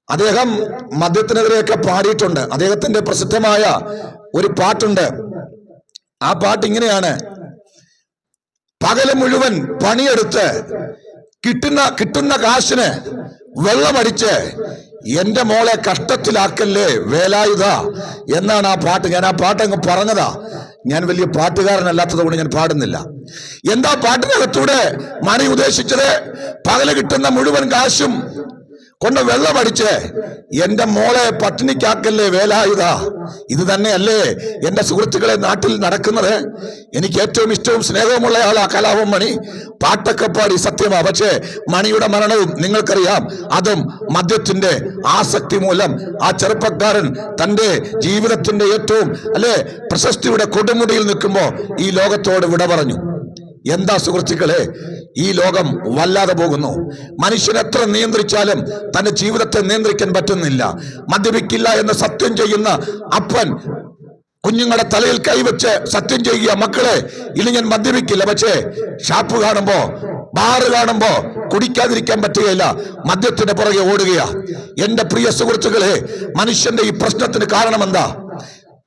അദ്ദേഹം മദ്യത്തിനെതിരെയൊക്കെ പാടിയിട്ടുണ്ട്. അദ്ദേഹത്തിന്റെ പ്രസിദ്ധമായ ഒരു പാട്ടുണ്ട്. ആ പാട്ട് ഇങ്ങനെയാണ്: പകല് മുഴുവൻ പണിയെടുത്ത് കിട്ടുന്ന കാശിന് വെള്ളമടിച്ച് എന്റെ മോളെ കഷ്ടത്തിലാക്കല്ലേ വേലായുധ എന്നാണ് ആ പാട്ട്. ഞാൻ ആ പാട്ട് അങ്ങ് പറഞ്ഞതാ. ഞാൻ വലിയ പാട്ടുകാരനല്ലാത്തത് കൊണ്ട് ഞാൻ പാടുന്നില്ല. എന്താ പാട്ടിനകത്തൂടെ മണി ഉദ്ദേശിച്ചത്? പകല് കിട്ടുന്ന മുഴുവൻ കാശും കൊണ്ട് വെള്ളമടിച്ച് എന്റെ മോളെ പട്ടിണിക്കാക്കല്ലേ വേലായുധ. ഇത് തന്നെയല്ലേ എന്റെ സുഹൃത്തുക്കളെ നാട്ടിൽ നടക്കുന്നത്? എനിക്ക് ഏറ്റവും ഇഷ്ടവും സ്നേഹവുമുള്ള ആളാ കലാഭവൻ മണി. പാട്ടൊക്കെ പാടി സത്യമാ. പക്ഷേ മണിയുടെ മരണവും നിങ്ങൾക്കറിയാം. അതും മദ്യത്തിന്റെ ആസക്തി മൂലം. ആ ചെറുപ്പക്കാരൻ തന്റെ ജീവിതത്തിന്റെ ഏറ്റവും പ്രശസ്തിയുടെ കൊടുമുടിയിൽ നിൽക്കുമ്പോ ഈ ലോകത്തോട് വിട പറഞ്ഞു. എന്താ സുഹൃത്തുക്കളെ, ഈ ലോകം വല്ലാതെ പോകുന്നു. മനുഷ്യൻ എത്ര നിയന്ത്രിച്ചാലും തന്റെ ജീവിതത്തെ നിയന്ത്രിക്കാൻ പറ്റുന്നില്ല. മദ്യപിക്കില്ല എന്ന് സത്യം ചെയ്യുന്ന അപ്പൻ കുഞ്ഞുങ്ങളുടെ തലയിൽ കൈവച്ച് സത്യം ചെയ്യുക, മക്കളെ ഇനി ഞാൻ മദ്യപിക്കില്ല. പക്ഷേ ഷാപ്പ് കാണുമ്പോ, ബാറ് കാണുമ്പോ കുടിക്കാതിരിക്കാൻ പറ്റുകയില്ല, മദ്യത്തിന് പുറകെ ഓടുകയാ. എന്റെ പ്രിയ സുഹൃത്തുക്കളെ, മനുഷ്യന്റെ ഈ പ്രശ്നത്തിന് കാരണം എന്താ?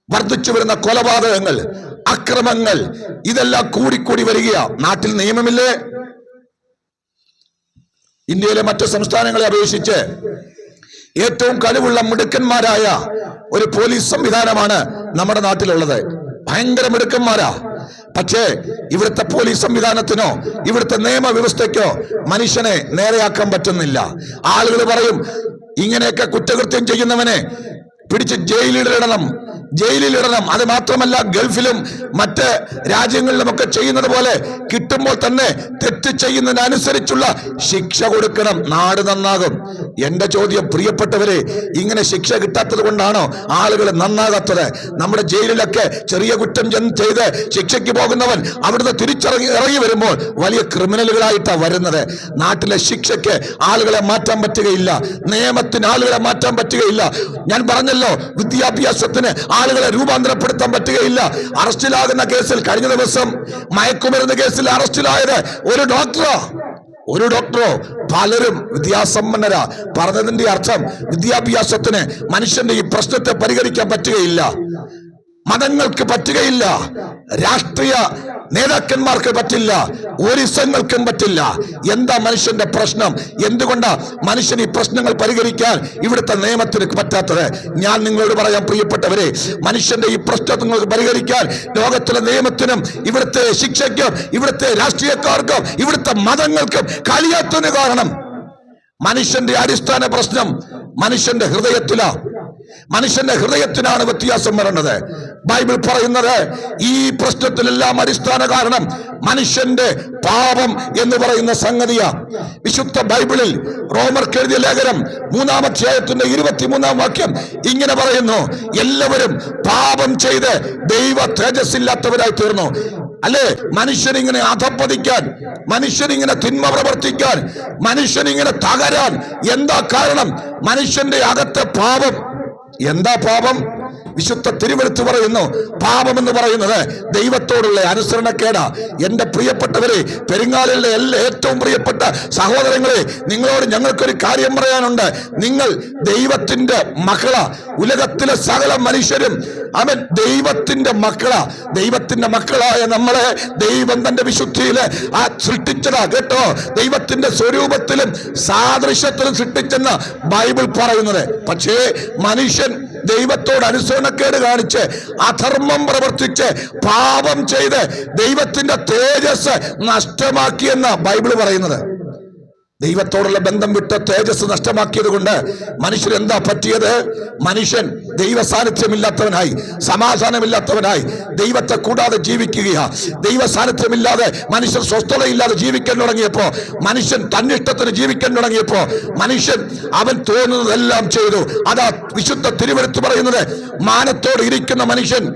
വർദ്ധിച്ചു വരുന്ന കൊലപാതകങ്ങൾ, അക്രമങ്ങൾ, ഇതെല്ലാം കൂടിക്കൂടി വരികയാ. നാട്ടിൽ നിയമമില്ലേ? ഇന്ത്യയിലെ മറ്റു സംസ്ഥാനങ്ങളെ അപേക്ഷിച്ച് ഏറ്റവും കഴിവുള്ള മിടുക്കന്മാരായ ഒരു പോലീസ് സംവിധാനമാണ് നമ്മുടെ നാട്ടിലുള്ളത്. ഭയങ്കര മിടുക്കന്മാരാ. പക്ഷേ ഇവിടുത്തെ പോലീസ് സംവിധാനത്തിനോ ഇവിടുത്തെ നിയമവ്യവസ്ഥയ്ക്കോ മനുഷ്യനെ നേരെയാക്കാൻ പറ്റുന്നില്ല. ആളുകൾ പറയും, ഇങ്ങനെയൊക്കെ കുറ്റകൃത്യം ചെയ്യുന്നവനെ പിടിച്ച് ജയിലിലിടണം. അത് മാത്രമല്ല, ഗൾഫിലും മറ്റ് രാജ്യങ്ങളിലുമൊക്കെ ചെയ്യുന്നത് പോലെ കിട്ടുമ്പോൾ തന്നെ തെറ്റ് ചെയ്യുന്നതിനനുസരിച്ചുള്ള ശിക്ഷ കൊടുക്കണം, നാട് നന്നാകും. എന്റെ ചോദ്യം, പ്രിയപ്പെട്ടവരെ, ഇങ്ങനെ ശിക്ഷ കിട്ടാത്തത് കൊണ്ടാണോ ആളുകൾ നന്നാകാത്തത്? നമ്മുടെ ജയിലിലൊക്കെ ചെറിയ കുറ്റം ചെയ്ത് ശിക്ഷയ്ക്ക് പോകുന്നവൻ അവിടുന്ന് ഇറങ്ങി വരുമ്പോൾ വലിയ ക്രിമിനലുകളായിട്ടാണ് വരുന്നത്. നാട്ടിലെ ശിക്ഷയ്ക്ക് ആളുകളെ മാറ്റാൻ പറ്റുകയില്ല, നിയമത്തിന് ആളുകളെ മാറ്റാൻ പറ്റുകയില്ല. ഞാൻ പറഞ്ഞല്ലോ, വിദ്യാഭ്യാസത്തിന് ആളുകളെ രൂപാന്തരപ്പെടുത്താൻ പറ്റുകയില്ല. അറസ്റ്റിലാകുന്ന കേസിൽ, കഴിഞ്ഞ ദിവസം മയക്കുമരുന്ന് കേസിൽ അറസ്റ്റിലായത് ഒരു ഡോക്ടറോ പലരും വിദ്യാസമ്പന്നരാ. പറഞ്ഞതിന്റെ അർത്ഥം, വിദ്യാഭ്യാസത്തിന് മനുഷ്യന്റെ ഈ പ്രശ്നത്തെ പരിഹരിക്കാൻ പറ്റുകയില്ല, മതങ്ങൾക്ക് പറ്റുകയില്ല, രാഷ്ട്രീയ നേതാക്കന്മാർക്ക് പറ്റില്ല, ഒരിസങ്ങൾക്കും പറ്റില്ല. എന്താ മനുഷ്യന്റെ പ്രശ്നം? എന്തുകൊണ്ടാ മനുഷ്യൻ ഈ പ്രശ്നങ്ങൾ പരിഹരിക്കാൻ ഇവിടുത്തെ നിയമത്തിന് പറ്റാത്തത്? ഞാൻ നിങ്ങളോട് പറയാം, പ്രിയപ്പെട്ടവരെ, മനുഷ്യന്റെ ഈ പ്രശ്നങ്ങൾക്ക് പരിഹരിക്കാൻ ലോകത്തിലെ നിയമത്തിനും ഇവിടുത്തെ ശിക്ഷയ്ക്കും ഇവിടുത്തെ രാഷ്ട്രീയക്കാർക്കും ഇവിടുത്തെ മതങ്ങൾക്കും കഴിയാത്തതിന് കാരണം മനുഷ്യന്റെ അടിസ്ഥാന പ്രശ്നം മനുഷ്യന്റെ ഹൃദയത്തിനാണ് വ്യത്യാസം വരേണ്ടത്. ബൈബിൾ പറയുന്നത് ഈ പ്രശ്നത്തിലെല്ലാം അടിസ്ഥാന കാരണം മനുഷ്യന്റെ പാപം എന്ന് പറയുന്ന സംഗതിയാ. വിശുദ്ധ ബൈബിളിൽ റോമർക്ക് എഴുതിയ ലേഖനം 3-ാം അധ്യായത്തിന്റെ 23-ാം വാക്യം ഇങ്ങനെ പറയുന്നു, എല്ലാവരും പാപം ചെയ്ത് ദൈവ തേജസ്സില്ലാത്തവരായി തീർന്നു. അല്ലേ? മനുഷ്യനിങ്ങനെ അധപ്പതിക്കാൻ, മനുഷ്യനിങ്ങനെ തിന്മ പ്രവർത്തിക്കാൻ, മനുഷ്യനിങ്ങനെ തകരാൻ എന്താ കാരണം? മനുഷ്യന്റെ അകത്തെ പാപം. എന്താ പാപം? വിശുദ്ധ തിരുവെഴുത്ത് പറയുന്നു, പാപം എന്ന് പറയുന്നത് ദൈവത്തോടുള്ള അനുസരണക്കേടാ. എന്റെ പ്രിയപ്പെട്ടവരെ, പെരിങ്ങാലിലെ ഏറ്റവും പ്രിയപ്പെട്ട സഹോദരങ്ങളെ, നിങ്ങളോട് ഞങ്ങൾക്കൊരു കാര്യം പറയാനുണ്ട്. നിങ്ങൾ ദൈവത്തിന്റെ മക്കളാ. ഉലകത്തിലെ സകല മനുഷ്യരും അവൻ ദൈവത്തിന്റെ മക്കളാ. ദൈവത്തിന്റെ മക്കളായ നമ്മളെ ദൈവം തന്റെ വിശുദ്ധിയില് സൃഷ്ടിച്ചതാ കേട്ടോ. ദൈവത്തിന്റെ സ്വരൂപത്തിലും സാദൃശ്യത്തിലും സൃഷ്ടിച്ചെന്ന് ബൈബിൾ പറയുന്നത്. പക്ഷേ മനുഷ്യൻ ദൈവത്തോട് അനുസരണക്കേട് കാണിച്ച് അധർമ്മം പ്രവർത്തിച്ച് പാപം ചെയ്ത് ദൈവത്തിന്റെ തേജസ് നഷ്ടമാക്കിയെന്ന ബൈബിൾ പറയുന്നത്. ദൈവത്തോടുള്ള ബന്ധം വിട്ട് തേജസ് നഷ്ടമാക്കിയത് കൊണ്ട് മനുഷ്യൻ എന്താ പറ്റിയത്? മനുഷ്യൻ ദൈവ സാന്നിധ്യമില്ലാത്തവനായി, സമാധാനമില്ലാത്തവനായി, ദൈവത്തെ കൂടാതെ ജീവിക്കുകയാ. ദൈവ സാന്നിധ്യമില്ലാതെ മനുഷ്യൻ സ്വസ്ഥതയില്ലാതെ ജീവിക്കാൻ തുടങ്ങിയപ്പോ, മനുഷ്യൻ തന്നിഷ്ടത്തിന് ജീവിക്കാൻ തുടങ്ങിയപ്പോ, മനുഷ്യൻ അവൻ തോന്നുന്നതെല്ലാം ചെയ്തു. അതാ വിശുദ്ധ തിരുവെഴുത്ത് പറയുന്നത്, മാനത്തോട് ഇരിക്കുന്ന മനുഷ്യൻ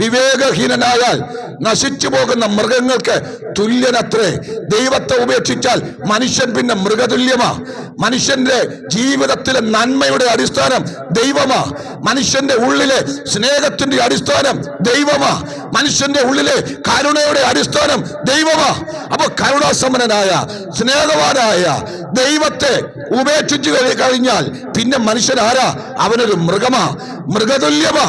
വിവേകഹീനനായാൽ നശിച്ചു പോകുന്ന മൃഗങ്ങൾക്ക് തുല്യനത്രേ. ദൈവത്തെ ഉപേക്ഷിച്ചാൽ മനുഷ്യൻ പിന്നെ മൃഗതുല്യമാ. മനുഷ്യന്റെ ജീവിതത്തിലെ നന്മയുടെ അടിസ്ഥാനം ദൈവമാ. മനുഷ്യന്റെ ഉള്ളിലെ സ്നേഹത്തിന്റെ അടിസ്ഥാനം ദൈവമാ. മനുഷ്യന്റെ ഉള്ളിലെ കരുണയുടെ അടിസ്ഥാനം ദൈവമാ. അപ്പൊ കരുണാസമ്പന്നനായ, സ്നേഹവാനായ ദൈവത്തെ ഉപേക്ഷിച്ചു കഴിഞ്ഞാൽ പിന്നെ മനുഷ്യൻ ആരാ? അവനൊരു മൃഗമാ, മൃഗതുല്യമാ.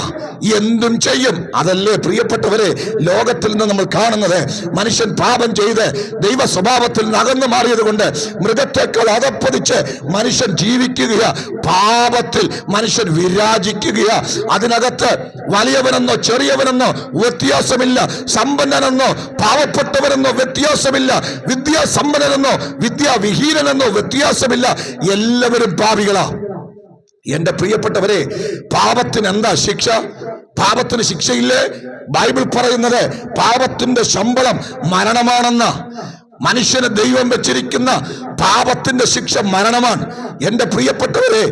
എന്തും ചെയ്യും. അതല്ലേ പ്രിയപ്പെട്ടവരെ ലോകത്തിൽ നിന്ന് നമ്മൾ കാണുന്നത്? മനുഷ്യൻ പാപം ചെയ്ത് ദൈവ സ്വഭാവത്തിൽ നിന്ന് അകന്നു മാറിയത് കൊണ്ട് മൃഗത്തെക്കാൾ അധപ്പതിച്ച് മനുഷ്യൻ ജീവിക്കുകയാ. പാപത്തിൽ മനുഷ്യൻ വിരാജിക്കുകയാ. അതിനകത്ത് വലിയവനെന്നോ ചെറിയവനെന്നോ വ്യത്യാസമില്ല, സമ്പന്നനെന്നോ പാവപ്പെട്ടവനെന്നോ വ്യത്യാസമില്ല, വിദ്യാസമ്പന്നനെന്നോ വിദ്യാവിഹീനനെന്നോ വ്യത്യാസമില്ല. എല്ലാവരും പാപികളാ. എന്റെ പ്രിയപ്പെട്ടവരെ, പാപത്തിന് എന്താ ശിക്ഷ? പാപത്തിന് ശിക്ഷയില്ലേ? ബൈബിൾ പറയുന്നത് പാപത്തിന്റെ ശമ്പളം മരണമാണെന്ന. മനുഷ്യന് ദൈവം വെച്ചിരിക്കുന്ന പാപത്തിന്റെ ശിക്ഷ മരണമാണ്. എന്റെ പ്രിയപ്പെട്ടവരെ,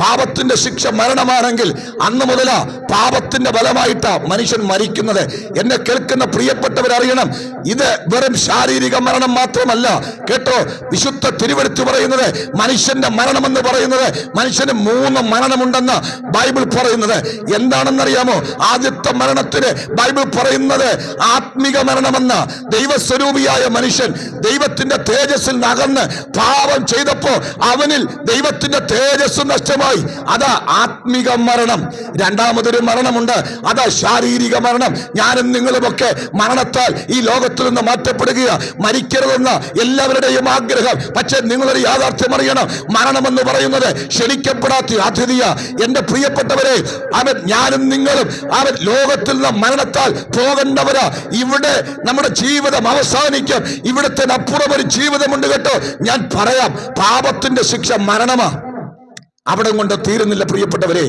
പാപത്തിന്റെ ശിക്ഷ മരണമാണെങ്കിൽ അന്ന് മുതലാ പാപത്തിന്റെ ഫലമായിട്ടാ മനുഷ്യൻ മരിക്കുന്നത്. എന്നെ കേൾക്കുന്ന പ്രിയപ്പെട്ടവരറിയണം, ഇത് വെറും ശാരീരിക മരണം മാത്രമല്ല കേട്ടോ. വിശുദ്ധ തിരുവെഴുത്ത് പറയുന്നത് മനുഷ്യന്റെ മരണമെന്ന് പറയുന്നത് മനുഷ്യന് 3 മരണമുണ്ടെന്ന് ബൈബിൾ പറയുന്നത്. എന്താണെന്നറിയാമോ? ആദ്യത്തെ മരണത്തിന് ബൈബിൾ പറയുന്നത് ആത്മിക മരണമെന്ന്. ദൈവസ്വരൂപിയായ മനുഷ്യൻ ദൈവത്തിന്റെ തേജസ്സിൽ അകന്ന് പാപം ചെയ്തപ്പോ അവനിൽ ദൈവത്തിന്റെ തേജസ് നഷ്ടമായി. അതാ ആത്മിക മരണം. രണ്ടാമതൊരു മരണമുണ്ട്, അതാ ശാരീരിക മരണം. ഞാനും നിങ്ങളുമൊക്കെ മരണത്താൽ ഈ ലോകത്തിൽ നിന്ന് മാറ്റപ്പെടുക, മരിക്കരുതെന്ന എല്ലാവരുടെയും ആഗ്രഹം. പക്ഷെ നിങ്ങളൊരു യാഥാർത്ഥ്യം അറിയണം, മരണമെന്ന് പറയുന്നത് ക്ഷണിക്കപ്പെടാത്ത അതിഥിയാ. എന്റെ പ്രിയപ്പെട്ടവരെ, ഞാനും നിങ്ങളും ലോകത്തിൽ നിന്ന് മരണത്താൽ പോകേണ്ടവരാ. ഇവിടെ നമ്മുടെ ജീവിതം അവസാനിക്കും. ഇവിടുത്തെ അപ്പുറം ഒരു ജീവിതമുണ്ട് കേട്ടോ. ഞാൻ പറയാം, പാപത്തിന്റെ ശിക്ഷ മരണമാ. അവിടം കൊണ്ട് തീരുന്നില്ല പ്രിയപ്പെട്ടവരെ.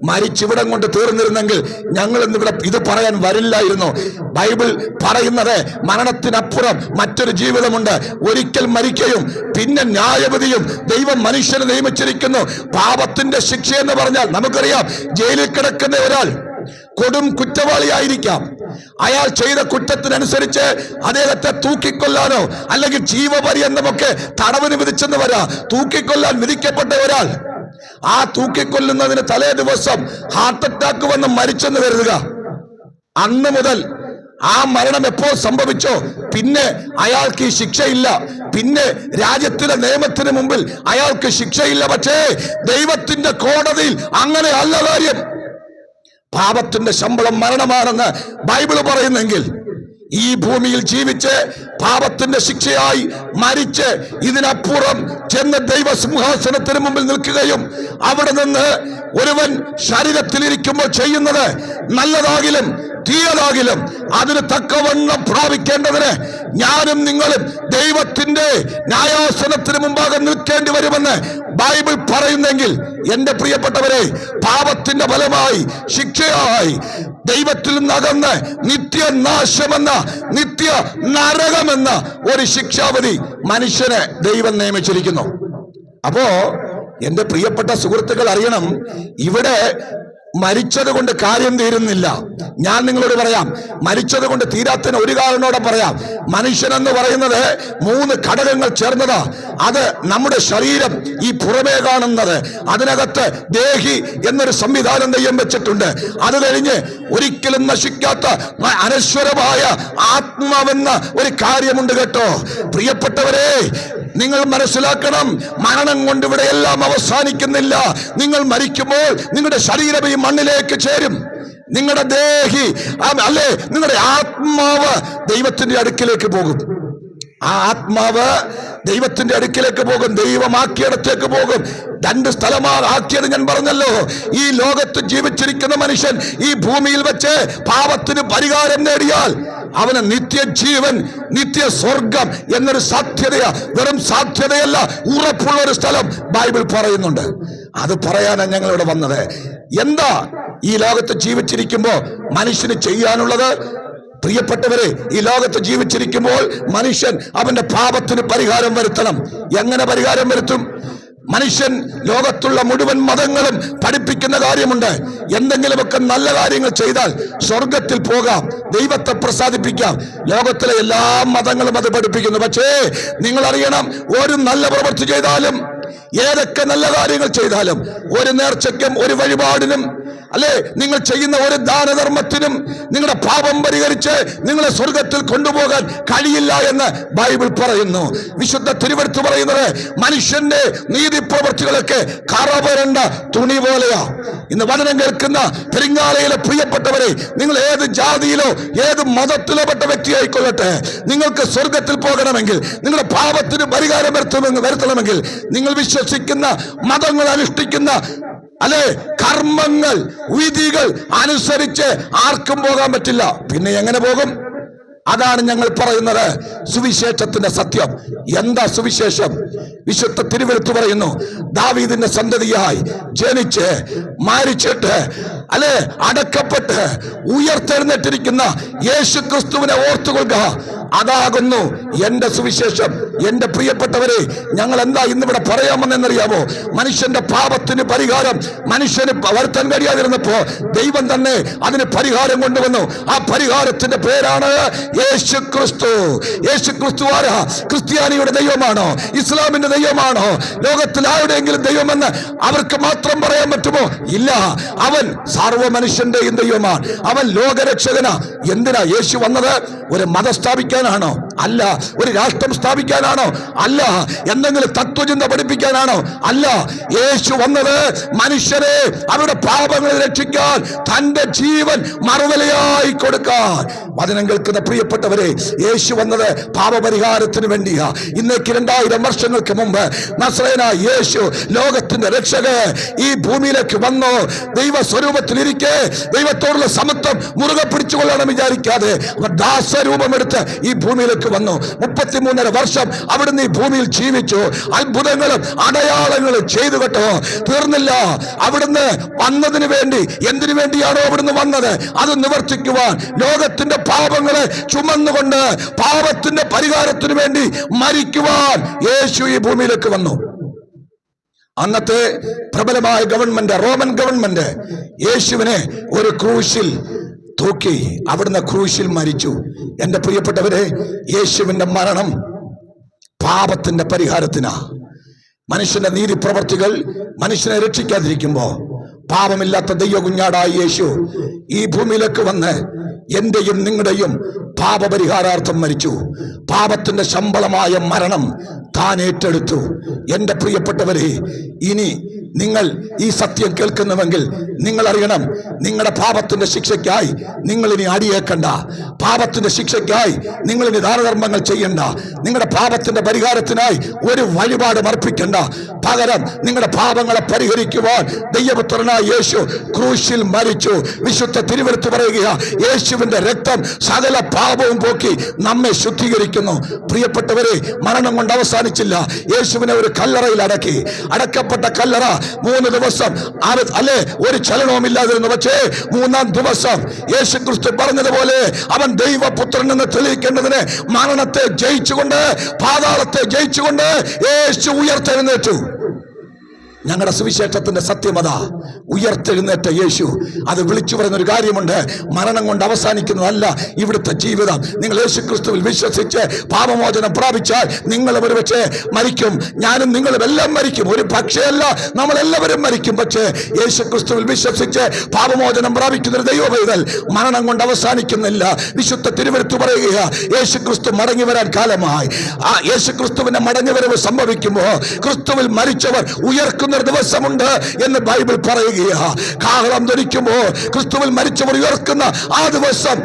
മരിച്ചിവിടം കൊണ്ട് തീർന്നിരുന്നെങ്കിൽ ഞങ്ങൾ ഇന്നിവിടെ ഇത് പറയാൻ വരില്ലായിരുന്നു. ബൈബിൾ പറയുന്നത് മരണത്തിനപ്പുറം മറ്റൊരു ജീവിതമുണ്ട്. ഒരിക്കൽ മരിക്കുകയും പിന്നെ ന്യായവിധിയും ദൈവം മനുഷ്യനെ നിയമിച്ചിരിക്കുന്നു. പാപത്തിന്റെ ശിക്ഷ എന്ന് പറഞ്ഞാൽ നമുക്കറിയാം, ജയിലിൽ കിടക്കുന്ന ഒരാൾ കൊടും കുറ്റവാളിയായിരിക്കാം. അയാൾ ചെയ്ത കുറ്റത്തിനനുസരിച്ച് അദ്ദേഹത്തെ തൂക്കിക്കൊല്ലാനോ അല്ലെങ്കിൽ ജീവപര്യന്തമൊക്കെ തടവിന് വിധിച്ചെന്ന് വരാം. തൂക്കിക്കൊല്ലാൻ വിധിക്കപ്പെട്ട ഒരാൾ ആ തൂക്കിക്കൊല്ലുന്നതിന് തലേ ദിവസം ഹാർട്ട് അറ്റാക്ക് വന്ന് മരിച്ചെന്ന് കരുതുക. അന്ന് മുതൽ ആ മരണം എപ്പോൾ സംഭവിച്ചോ പിന്നെ അയാൾക്ക് ഈ ശിക്ഷയില്ല. പിന്നെ രാജ്യത്തിലെ നിയമത്തിന് മുമ്പിൽ അയാൾക്ക് ശിക്ഷയില്ല. പക്ഷേ ദൈവത്തിന്റെ കോടതിയിൽ അങ്ങനെ അല്ല കാര്യം. പാപത്തിന്റെ ശമ്പളം മരണമാണെന്ന് ബൈബിൾ പറയുന്നെങ്കിൽ ഈ ഭൂമിയിൽ ജീവിച്ച് പാപത്തിന്റെ ശിക്ഷയായി മരിച്ച് ഇതിനപ്പുറം ചെന്ന് ദൈവസിംഹാസനത്തിന് മുമ്പിൽ നിൽക്കുകയും അവിടെ നിന്ന് ഒരുവൻ ശരീരത്തിലിരിക്കുമ്പോൾ ചെയ്യുന്നത് നല്ലതാകിലും തീയതാകിലും അതിന് തക്കവണ്ണം പ്രാപിക്കേണ്ടതിന് ഞാനും നിങ്ങളും ദൈവത്തിന്റെ ന്യായാസനത്തിന് മുമ്പാകെ നിൽക്കേണ്ടി വരുമെന്ന് ബൈബിൾ പറയുന്നെങ്കിൽ എന്റെ പ്രിയപ്പെട്ടവരെ, പാപത്തിന്റെ ഫലമായി ശിക്ഷയായി ദൈവത്തിൽ നിന്നകന്ന് നിത്യനാശമെന്ന നിത്യ നരകമെന്ന ഒരു ശിക്ഷാവിധി മനുഷ്യനെ ദൈവം നിയമിച്ചിരിക്കുന്നു. അപ്പോ എന്റെ പ്രിയപ്പെട്ട സുഹൃത്തുക്കൾ അറിയണം, ഇവിടെ മരിച്ചത് കൊണ്ട് കാര്യം തീരുന്നില്ല. ഞാൻ നിങ്ങളോട് പറയാം, മരിച്ചത് കൊണ്ട് തീരാത്തതിന് ഒരു കാരണോടെ പറയാം. മനുഷ്യനെന്ന് പറയുന്നത് 3 ഘടകങ്ങൾ ചേർന്നതാ. അത് നമ്മുടെ ശരീരം, ഈ പുറമേ കാണുന്നത്, അതിനകത്ത് ദേഹി എന്നൊരു സംവിധാനം ദൈവം വെച്ചിട്ടുണ്ട്. അത് കഴിഞ്ഞ് ഒരിക്കലും നശിക്കാത്ത അനശ്വരമായ ആത്മാവെന്ന ഒരു കാര്യമുണ്ട് കേട്ടോ. പ്രിയപ്പെട്ടവരെ, നിങ്ങൾ മനസ്സിലാക്കണം, മരണം കൊണ്ട് ഇവിടെ എല്ലാം അവസാനിക്കുന്നില്ല. നിങ്ങൾ മരിക്കുമ്പോൾ നിങ്ങളുടെ ശരീരം ഈ മണ്ണിലേക്ക് ചേരും. നിങ്ങളുടെ ദേഹി അല്ലെ, നിങ്ങളുടെ ആത്മാവ് ദൈവത്തിന്റെ അടുക്കിലേക്ക് പോകും. ആ ആത്മാവ് ദൈവത്തിന്റെ അടുക്കിലേക്ക് പോകും, ദൈവമാക്കിയിടത്തേക്ക് പോകും. 2 സ്ഥലമാണ് ആക്കിയത് ഞാൻ പറഞ്ഞല്ലോ. ഈ ലോകത്ത് ജീവിച്ചിരിക്കുന്ന മനുഷ്യൻ ഈ ഭൂമിയിൽ വെച്ച് പാപത്തിന് പരിഹാരം നേടിയാൽ അവന് നിത്യജീവൻ, നിത്യ സ്വർഗം എന്നൊരു സാധ്യതയാ. വെറും സാധ്യതയല്ല, ഉറപ്പുള്ള ഒരു സ്ഥലം ബൈബിൾ പറയുന്നുണ്ട്. അത് പറയാനാണ് ഞങ്ങളിവിടെ വന്നത്. എന്താ ഈ ലോകത്ത് ജീവിച്ചിരിക്കുമ്പോ മനുഷ്യന് ചെയ്യാനുള്ളത്? പ്രിയപ്പെട്ടവരെ, ഈ ലോകത്ത് ജീവിച്ചിരിക്കുമ്പോൾ മനുഷ്യൻ അവന്റെ പാപത്തിന് പരിഹാരം വരുത്തണം. എങ്ങനെ പരിഹാരം വരുത്തും? മനുഷ്യൻ ലോകത്തുള്ള മുഴുവൻ മതങ്ങളും പഠിപ്പിക്കുന്ന കാര്യമുണ്ട്. എന്തെങ്കിലുമൊക്കെ നല്ല കാര്യങ്ങൾ ചെയ്താൽ സ്വർഗത്തിൽ പോകാം, ദൈവത്തെ പ്രസാദിപ്പിക്കാം. ലോകത്തിലെ എല്ലാ മതങ്ങളും അത് പഠിപ്പിക്കുന്നു. പക്ഷേ നിങ്ങൾ അറിയണം, ഒരു നല്ല പ്രവൃത്തി ചെയ്താലും, ഏതൊക്കെ നല്ല കാര്യങ്ങൾ ചെയ്താലും, ഒരു നേർച്ചയ്ക്കും ഒരു വഴിപാടിനും അല്ലെ നിങ്ങൾ ചെയ്യുന്ന ഒരു ദാനധർമ്മത്തിനും നിങ്ങളുടെ പാപം പരിഹരിച്ച് നിങ്ങളെ സ്വർഗത്തിൽ കൊണ്ടുപോകാൻ കഴിയില്ല എന്ന് ബൈബിൾ പറയുന്നു. വിശുദ്ധ തിരുവെഴുത്ത് പറയുന്നത് മനുഷ്യന്റെ നീതി പ്രവൃത്തികളൊക്കെ കറപുരണ്ട തുണി പോലെയാ. ഇന്ന് വചനം കേൾക്കുന്ന പെരിങ്ങാലയിലെ പ്രിയപ്പെട്ടവരെ, നിങ്ങൾ ഏത് ജാതിയിലോ ഏത് മതത്തിലോ പെട്ട വ്യക്തിയായിക്കൊള്ളട്ടെ, നിങ്ങൾക്ക് സ്വർഗത്തിൽ പോകണമെങ്കിൽ, നിങ്ങളുടെ പാപത്തിന് പരിഹാരം വരുത്തണമെങ്കിൽ നിങ്ങൾ വിശ്വസിക്കുന്ന മതങ്ങൾ അനുഷ്ഠിക്കുന്ന അല്ലെ കർമ്മങ്ങൾ, വിധികൾ അനുസരിച്ച് ആർക്കും പോകാൻ പറ്റില്ല. പിന്നെ എങ്ങനെ പോകും? അതാണ് ഞങ്ങൾ പറയുന്നത് സുവിശേഷത്തിന്റെ സത്യം. എന്താ സുവിശേഷം? വിശുദ്ധ തിരുവെഴുത്ത് പറയുന്നു, ദാവീദിന്റെ സന്തതിയായി ജനിച്ച് മരിച്ചിട്ട് അല്ലെ അടക്കപ്പെട്ട് ഉയർത്തെഴുന്നേറ്റിരിക്കുന്ന യേശു ക്രിസ്തുവിനെ ഓർത്തുകൊള്ളുക. അതാകുന്നു എന്റെ സുവിശേഷം എന്റെ പ്രിയപ്പെട്ടവരെ, ഞങ്ങൾ എന്താ ഇന്നിവിടെ പറയാമെന്നറിയാമോ? മനുഷ്യന്റെ പാപത്തിന് പരിഹാരം മനുഷ്യന് വരുത്താൻ കഴിയാതിരുന്നപ്പോ ദൈവം തന്നെ അതിന് പരിഹാരം കൊണ്ടുവന്നു. ആ പരിഹാരത്തിന്റെ പേരാണ് യേശു ക്രിസ്തു. യേശു ക്രിസ്തു ആരാ? ക്രിസ്ത്യാനിയുടെ ദൈവമാണോ? ഇസ്ലാമിന്റെ ദൈവമാണോ? ലോകത്തിൽ ആരുടെയെങ്കിലും ദൈവമെന്ന് അവർക്ക് മാത്രം പറയാൻ പറ്റുമോ? ഇല്ല. അവൻ സർവ്വ മനുഷ്യന്റെയും ദൈവമാണ്. അവൻ ലോകരക്ഷകനാ. എന്തിനാ യേശു വന്നത്? ഒരു മതം സ്ഥാപിക്കാനാണോ? അല്ല. ഒരു രാഷ്ട്രം സ്ഥാപിക്കാനാണോ? അല്ല. എന്തെങ്കിലും തത്വചിന്ത പഠിപ്പിക്കാനാണോ? അല്ല. യേശു വന്നത് മനുഷ്യരെ അവരുടെ പാപങ്ങളെ രക്ഷിക്കാൻ, തന്റെ ജീവൻ മറുവിലയായി കൊടുക്കാൻ. വചനം കേൾക്കുന്ന പ്രിയപ്പെട്ടവരെ, യേശു വന്നത് പാപപരിഹാരത്തിന് വേണ്ടിയാ. ഇന്നേക്ക് 2000 വർഷങ്ങൾക്ക് മുമ്പ് നസറേയനായ യേശു, ലോകത്തിന്റെ രക്ഷകൻ, ഈ ഭൂമിയിലേക്ക് വന്നു. ദൈവ സ്വരൂപത്തിലിരിക്കെ ദൈവത്തോടുള്ള സമത്വം മുറുകെ പിടിച്ചുകൊള്ളണം വിചാരിക്കാതെ അവർ ദാസരൂപമെടുത്ത് ഈ ഭൂമിയിലേക്ക് വന്നു. 33.5 വർഷം അവിടുന്ന് ഈ ഭൂമിയിൽ ജീവിച്ചു. അത്ഭുതങ്ങളും അടയാളങ്ങളും ചെയ്തു കേട്ടോ. തീർന്നില്ല. അവിടുന്ന് വന്നതിന് വേണ്ടി, എന്തിനു വേണ്ടിയാണോ അവിടുന്ന് വന്നത് അത് നിവർത്തിക്കുവാൻ, ലോകത്തിന്റെ പാപങ്ങളെ ചുമന്നുകൊണ്ട് പാപത്തിന്റെ പരിഹാരത്തിന് വേണ്ടി മരിക്കുവാൻ യേശു ഈ ഭൂമിയിലേക്ക് വന്നു. അന്നത്തെ പ്രബലമായ ഗവൺമെന്റ്, റോമൻ ഗവൺമെന്റ്, യേശുവിനെ ഒരു ക്രൂശിൽ തൂക്കി അവിടുന്ന് ക്രൂശിൽ മരിച്ചു. എന്റെ പ്രിയപ്പെട്ടവരെ, യേശുവിന്റെ മരണം പാപത്തിന്റെ പരിഹാരത്തിനാ. മനുഷ്യന്റെ നീതി പ്രവർത്തികൾ മനുഷ്യനെ രക്ഷിക്കാതിരിക്കുമ്പോ പാപമില്ലാത്ത ദൈവ കുഞ്ഞാടായ യേശു ഈ ഭൂമിയിലേക്ക് വന്ന് എന്റെയും നിങ്ങളുടെയും പാപപരിഹാരാർത്ഥം മരിച്ചു. പാപത്തിന്റെ ശമ്പളമായ മരണം താൻ ഏറ്റെടുത്തു. എന്റെ പ്രിയപ്പെട്ടവരെ, ഇനി നിങ്ങൾ ഈ സത്യം കേൾക്കുന്നുവെങ്കിൽ നിങ്ങൾ അറിയണം, നിങ്ങളുടെ പാപത്തിന്റെ ശിക്ഷയ്ക്കായി നിങ്ങൾ ഇനി അടിയേക്കണ്ട. പാപത്തിന്റെ ശിക്ഷയ്ക്കായി നിങ്ങൾ ഇനി ദാനധർമ്മങ്ങൾ ചെയ്യണ്ട. നിങ്ങളുടെ പാപത്തിന്റെ പരിഹാരത്തിനായി ഒരു വഴിപാട് അർപ്പിക്കണ്ട. പകരം നിങ്ങളുടെ പാപങ്ങളെ പരിഹരിക്കുവാൻ ദൈവപുത്രനായ യേശു ക്രൂശിൽ മരിച്ചു. വിശുദ്ധ തിരുവെഴുത്ത് പറയുക, യേശുവിന്റെ രക്തം സകല പാപവും പോക്കി നമ്മെ ശുദ്ധീകരിക്കുന്നു. പ്രിയപ്പെട്ടവരെ, മരണം കൊണ്ട് അവസാനിച്ചില്ല. യേശുവിനെ ഒരു കല്ലറയിൽ അടക്കി. അടക്കപ്പെട്ട കല്ലറ 3 ദിവസം അല്ലെ ഒരു ചലനവും ഇല്ലാതിരുന്നു. പക്ഷേ 3-ാം ദിവസം യേശു ക്രിസ്തു പറഞ്ഞതുപോലെ അവൻ ദൈവപുത്രൻ എന്ന് തെളിയിക്കേണ്ടതിന് മരണത്തെ ജയിച്ചുകൊണ്ട്, പാതാളത്തെ ജയിച്ചുകൊണ്ട് യേശു ഉയർത്തെഴുന്നേറ്റു. ഞങ്ങളുടെ സുവിശേഷത്തിന്റെ സത്യമത ഉയർത്തെഴുന്നേറ്റ യേശു. അത് വിളിച്ചു പറയുന്ന ഒരു കാര്യമുണ്ട്, മരണം കൊണ്ട് അവസാനിക്കുന്നതല്ല ഇവിടുത്തെ ജീവിതം. നിങ്ങൾ യേശു ക്രിസ്തുവിൽ വിശ്വസിച്ച് പാപമോചനം പ്രാപിച്ചാൽ നിങ്ങൾ ഒരുപക്ഷെ മരിക്കും. ഞാനും നിങ്ങളും എല്ലാം മരിക്കും. ഒരു പക്ഷേ അല്ല, നമ്മളെല്ലാവരും മരിക്കും. പക്ഷേ യേശു ക്രിസ്തുവിൽ വിശ്വസിച്ച് പാപമോചനം പ്രാപിക്കുന്ന ഒരു ദൈവ പൈതൽ മരണം കൊണ്ട് അവസാനിക്കുന്നില്ല. വിശുദ്ധ തിരുവെഴുത്ത് പറയുക, യേശു ക്രിസ്തു മടങ്ങി വരാൻ കാലമായി. ആ യേശു ക്രിസ്തുവിന്റെ മടങ്ങിവരവ് സംഭവിക്കുമ്പോൾ ക്രിസ്തുവിൽ മരിച്ചവർ ഉയർക്കുന്ന ഒരു ദിവസമുണ്ട് എന്ന് ബൈബിൾ പറയുകയാ. കാഹളം ധരിക്കുമ്പോൾ ക്രിസ്തുവിൽ മരിച്ചവർ ഉയർക്കുന്ന ആ ദിവസം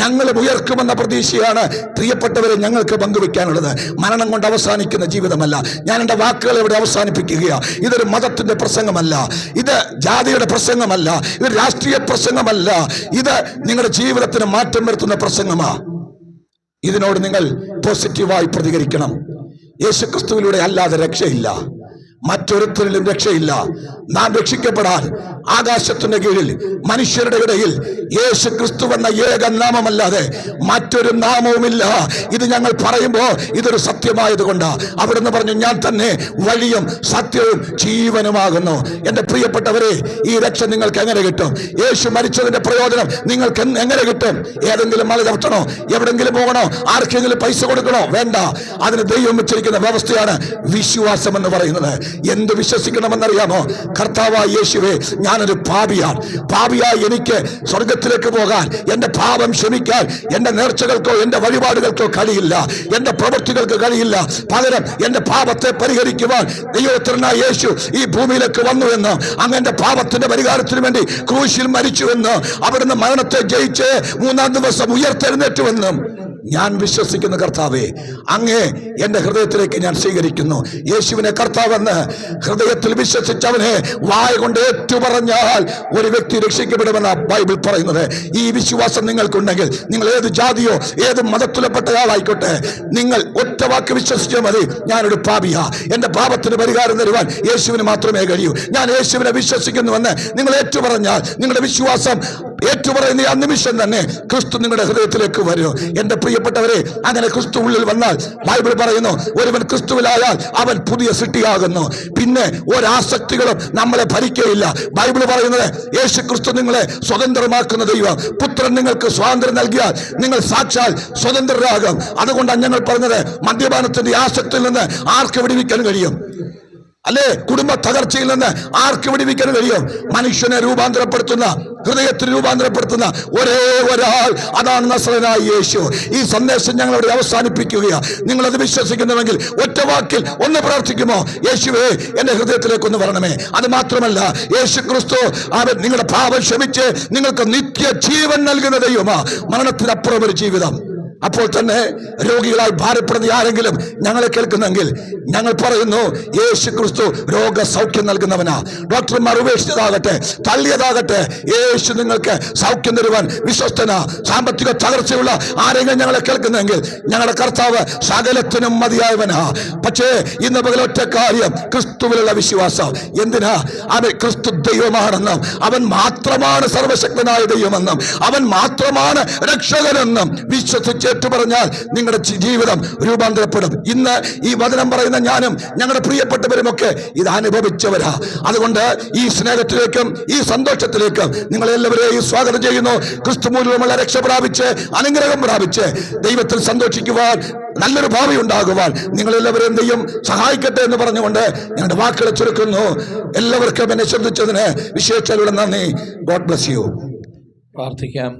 ഞങ്ങളും ഉയർക്കുമെന്ന പ്രതീക്ഷയാണ് പ്രിയപ്പെട്ടവരെ ഞങ്ങൾക്ക് പങ്കുവെക്കാനുള്ളത്. മരണം കൊണ്ട് അവസാനിക്കുന്ന ജീവിതമല്ല. ഞാൻ എൻ്റെ വാക്കുകൾ ഇവിടെ അവസാനിപ്പിക്കുകയാ. ഇതൊരു മതത്തിന്റെ പ്രസംഗമല്ല, ഇത് ജാതിയുടെ പ്രസംഗമല്ല, ഇത് രാഷ്ട്രീയ പ്രസംഗമല്ല, ഇത് നിങ്ങളുടെ ജീവിതത്തിന് മാറ്റം വരുത്തുന്ന പ്രസംഗമാ. ഇതിനോട് നിങ്ങൾ പോസിറ്റീവായി പ്രതികരിക്കണം. യേശുക്രിസ്തുവിലൂടെ അല്ലാതെ രക്ഷയില്ല, മറ്റൊരുത്തരിലും രക്ഷയില്ല. നാം രക്ഷിക്കപ്പെടാൻ ആകാശത്തിന്റെ കീഴിൽ മനുഷ്യരുടെ ഇടയിൽ യേശു ക്രിസ്തു എന്ന ഏക നാമമല്ലാതെ മറ്റൊരു നാമവുമില്ല. ഇത് ഞങ്ങൾ പറയുമ്പോൾ ഇതൊരു സത്യമായതുകൊണ്ടാ. അവിടുന്ന് പറഞ്ഞു, ഞാൻ തന്നെ വഴിയും സത്യവും ജീവനുമാകുന്നു. എന്റെ പ്രിയപ്പെട്ടവരെ, ഈ രക്ഷ നിങ്ങൾക്ക് എങ്ങനെ കിട്ടും? യേശു മരിച്ചതിന്റെ പ്രയോജനം നിങ്ങൾക്ക് എങ്ങനെ കിട്ടും? ഏതെങ്കിലും മല ചവിട്ടണോ? എവിടെങ്കിലും പോകണോ? ആർക്കെങ്കിലും പൈസ കൊടുക്കണോ? വേണ്ട. അതിന് ദൈവം വെച്ചിരിക്കുന്ന വ്യവസ്ഥയാണ് വിശ്വാസം എന്ന് പറയുന്നത്. എന്ത് വിശ്വസിക്കണമെന്നറിയാമോ? കർത്താവായ യേശുവേ, ഞാനൊരു പാപിയായി എനിക്ക് സ്വർഗത്തിലേക്ക് പോകാൻ, എന്റെ പാപം ക്ഷമിക്കാൻ എന്റെ നേർച്ചകൾക്കോ എന്റെ വഴിപാടുകൾക്കോ കഴിയില്ല, എന്റെ പ്രവൃത്തികൾക്ക് കഴിയില്ല. പകരം എന്റെ പാപത്തെ പരിഹരിക്കുവാൻ ദൈവപുത്രനായ യേശു ഈ ഭൂമിയിലേക്ക് വന്നു എന്ന്, അങ്ങന്റെ പാപത്തിന്റെ പരിഹാരത്തിന് വേണ്ടി ക്രൂശിൽ മരിച്ചുവെന്ന്, അവിടുന്ന് മരണത്തെ ജയിച്ച് 3-ാം ദിവസം ഉയർത്തെഴുന്നേറ്റുവെന്നും ഞാൻ വിശ്വസിക്കുന്ന കർത്താവേ, അങ്ങേ എന്റെ ഹൃദയത്തിലേക്ക് ഞാൻ സ്വീകരിക്കുന്നു. യേശുവിനെ കർത്താവെന്ന് ഹൃദയത്തിൽ വിശ്വസിച്ചവനെ വായ കൊണ്ട് ഏറ്റുപറഞ്ഞാൽ ഒരു വ്യക്തി രക്ഷിക്കപ്പെടുമെന്ന ബൈബിൾ പറയുന്നത്. ഈ വിശ്വാസം നിങ്ങൾക്കുണ്ടെങ്കിൽ, നിങ്ങൾ ഏത് ജാതിയോ ഏത് മതത്തിൽപ്പെട്ട ആളായിക്കോട്ടെ, നിങ്ങൾ ഒറ്റ വാക്ക് വിശ്വസിച്ചാൽ മതി, ഞാനൊരു പാപിയാ, എന്റെ പാപത്തിന് പരിഹാരം തരുവാൻ യേശുവിന് മാത്രമേ കഴിയൂ, ഞാൻ യേശുവിനെ വിശ്വസിക്കുന്നുവെന്ന് നിങ്ങൾ ഏറ്റുപറഞ്ഞാൽ, നിങ്ങളുടെ വിശ്വാസം ഏറ്റുപറയുന്ന ആ നിമിഷം തന്നെ ക്രിസ്തു നിങ്ങളുടെ ഹൃദയത്തിലേക്ക് വരൂ. എന്റെ പ്രിയപ്പെട്ടവരെ, അങ്ങനെ ക്രിസ്തു ഉള്ളിൽ വന്നാൽ ബൈബിൾ പറയുന്നു, ഒരുവൻ ക്രിസ്തുവിലായാൽ അവൻ പുതിയ സൃഷ്ടിയാകുന്നു. പിന്നെ ഒരാസക്തികളും നമ്മളെ ഭരിക്കുകയില്ല. ബൈബിൾ പറയുന്നത്, യേശു ക്രിസ്തു നിങ്ങളെ സ്വതന്ത്രമാക്കുന്ന ദൈവം. പുത്രൻ നിങ്ങൾക്ക് സ്വാതന്ത്ര്യം നൽകിയാൽ നിങ്ങൾ സാക്ഷാൽ സ്വതന്ത്രരാകും. അതുകൊണ്ടാണ് ഞങ്ങൾ പറഞ്ഞത്, മദ്യപാനത്തിന്റെ ആസക്തിയിൽ നിന്ന് ആർക്ക് വിടുവിക്കാൻ കഴിയും? അല്ലെ, കുടുംബ തകർച്ചയിൽ നിന്ന് ആർക്ക് വിടുവിക്കാൻ കഴിയും? മനുഷ്യനെ രൂപാന്തരപ്പെടുത്തുന്ന, ഹൃദയത്തിൽ രൂപാന്തരപ്പെടുത്തുന്ന ഒരേ ഒരാൾ, അതാണ് നസറേയനായ യേശു. ഈ സന്ദേശം ഞങ്ങളവിടെ അവസാനിപ്പിക്കുകയാണ്. നിങ്ങളത് വിശ്വസിക്കുന്നുവെങ്കിൽ ഒറ്റ വാക്കിൽ ഒന്ന് പ്രാർത്ഥിക്കുമോ? യേശുവേ, എന്റെ ഹൃദയത്തിലേക്ക് ഒന്ന് വരണമേ. അത് മാത്രമല്ല, യേശു ക്രിസ്തു അവൻ നിങ്ങളുടെ പാപം ക്ഷമിച്ച് നിങ്ങൾക്ക് നിത്യ ജീവൻ നൽകുന്ന ദൈവമാ. മരണത്തിനപ്പുറം ഒരു ജീവിതം. അപ്പോൾ തന്നെ രോഗികളായി ഭാരപ്പെടുന്ന ആരെങ്കിലും ഞങ്ങളെ കേൾക്കുന്നെങ്കിൽ ഞങ്ങൾ പറയുന്നു, യേശു ക്രിസ്തു രോഗസൗഖ്യം നൽകുന്നവനാ. ഡോക്ടർമാർ ഉപേക്ഷിച്ചതാകട്ടെ, തള്ളിയതാകട്ടെ, യേശു നിങ്ങൾക്ക് സൗഖ്യം തരുവാൻ വിശ്വസ്തനാ. സാമ്പത്തിക തകർച്ചയുള്ള ആരെങ്കിലും ഞങ്ങളെ കേൾക്കുന്നെങ്കിൽ ഞങ്ങളുടെ കർത്താവ് സകലത്തിനും മതിയായവനാ. പക്ഷേ ഇന്ന് പകൽ ഒറ്റ കാര്യം, ക്രിസ്തുവിലുള്ള വിശ്വാസം. എന്തിനാ? അവൻ ക്രിസ്തു ദൈവമാണെന്നും അവൻ മാത്രമാണ് സർവശക്തനായ ദൈവമെന്നും അവൻ മാത്രമാണ് രക്ഷകനെന്നും വിശ്വസിച്ച് പറഞ്ഞാൽ നിങ്ങളുടെ ജീവിതം രൂപാന്തരപ്പെടും. ഇന്ന് ഈ വചനം പറയുന്ന ഞാനും ഞങ്ങളുടെ പ്രിയപ്പെട്ടവരുമൊക്കെ ഇത് അനുഭവിച്ചവരാ. അതുകൊണ്ട് ഈ സ്നേഹത്തിലേക്കും ഈ സന്തോഷത്തിലേക്കും നിങ്ങളെല്ലാവരെയും സ്വാഗതം ചെയ്യുന്നു. ക്രിസ്തു മൂലമുള്ള രക്ഷ പ്രാപിച്ച് അനുഗ്രഹം പ്രാപിച്ച് ദൈവത്തിൽ സന്തോഷിക്കുവാൻ, നല്ലൊരു ഭാവി ഉണ്ടാകുവാൻ നിങ്ങളെല്ലാവരെയും ദൈവം സഹായിക്കട്ടെ എന്ന് പറഞ്ഞുകൊണ്ട് ഞങ്ങളുടെ വാക്കുകളെ ചുരുക്കുന്നു. എല്ലാവർക്കും എന്നെ ശ്രദ്ധിച്ചതിന് വിശേഷാലുള്ള നന്ദി. God bless you. പ്രാർത്ഥിക്കാം.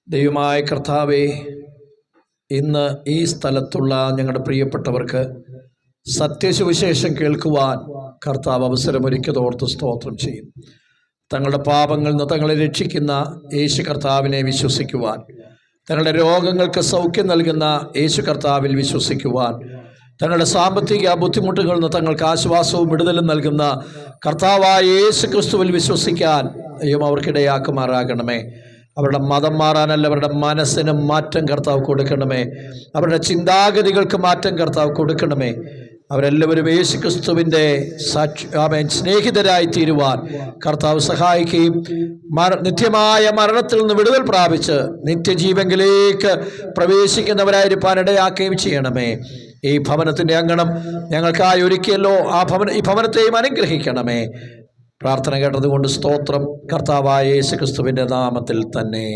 ദൈവമായ കർത്താവേ, ഇന്ന് ഈ സ്ഥലത്തുള്ള ഞങ്ങളുടെ പ്രിയപ്പെട്ടവർക്ക് സത്യസുവിശേഷം കേൾക്കുവാൻ കർത്താവ് അവസരമൊരുക്കിയതോർത്ത് സ്തോത്രം ചെയ്യും. തങ്ങളുടെ പാപങ്ങളിൽ നിന്ന് തങ്ങളെ രക്ഷിക്കുന്ന യേശു കർത്താവിനെ വിശ്വസിക്കുവാൻ, തങ്ങളുടെ രോഗങ്ങൾക്ക് സൗഖ്യം നൽകുന്ന യേശു കർത്താവിൽ വിശ്വസിക്കുവാൻ, തങ്ങളുടെ സാമ്പത്തിക ബുദ്ധിമുട്ടുകളിൽ നിന്ന് തങ്ങൾക്ക് ആശ്വാസവും വിടുതലും നൽകുന്ന കർത്താവായ യേശു ക്രിസ്തുവിൽ വിശ്വസിക്കാൻ ദൈവം അവർക്കിടയാക്കുമാറാകണമേ. അവരുടെ മതം മാറാനല്ല, അവരുടെ മനസ്സിന് മാറ്റം കർത്താവ് കൊടുക്കണമേ. അവരുടെ ചിന്താഗതികൾക്ക് മാറ്റം കർത്താവ് കൊടുക്കണമേ. അവരെല്ലാവരും യേശു ക്രിസ്തുവിൻ്റെ സ്നേഹിതരായി തീരുവാൻ കർത്താവ് സഹായിക്കുകയും നിത്യമായ മരണത്തിൽ നിന്ന് വിടുതൽ പ്രാപിച്ച് നിത്യജീവങ്കിലേക്ക് പ്രവേശിക്കുന്നവരായിരിക്കാൻ ഇടയാക്കുകയും ചെയ്യണമേ. ഈ ഭവനത്തിൻ്റെ അങ്കണം ഞങ്ങൾക്കായി ഒരുക്കിയല്ലോ, ഈ ഭവനത്തെയും അനുഗ്രഹിക്കണമേ. പ്രാർത്ഥന കേട്ടതുകൊണ്ട് സ്തോത്രം. കർത്താവായ യേശു ക്രിസ്തുവിൻ്റെ നാമത്തിൽ തന്നെ.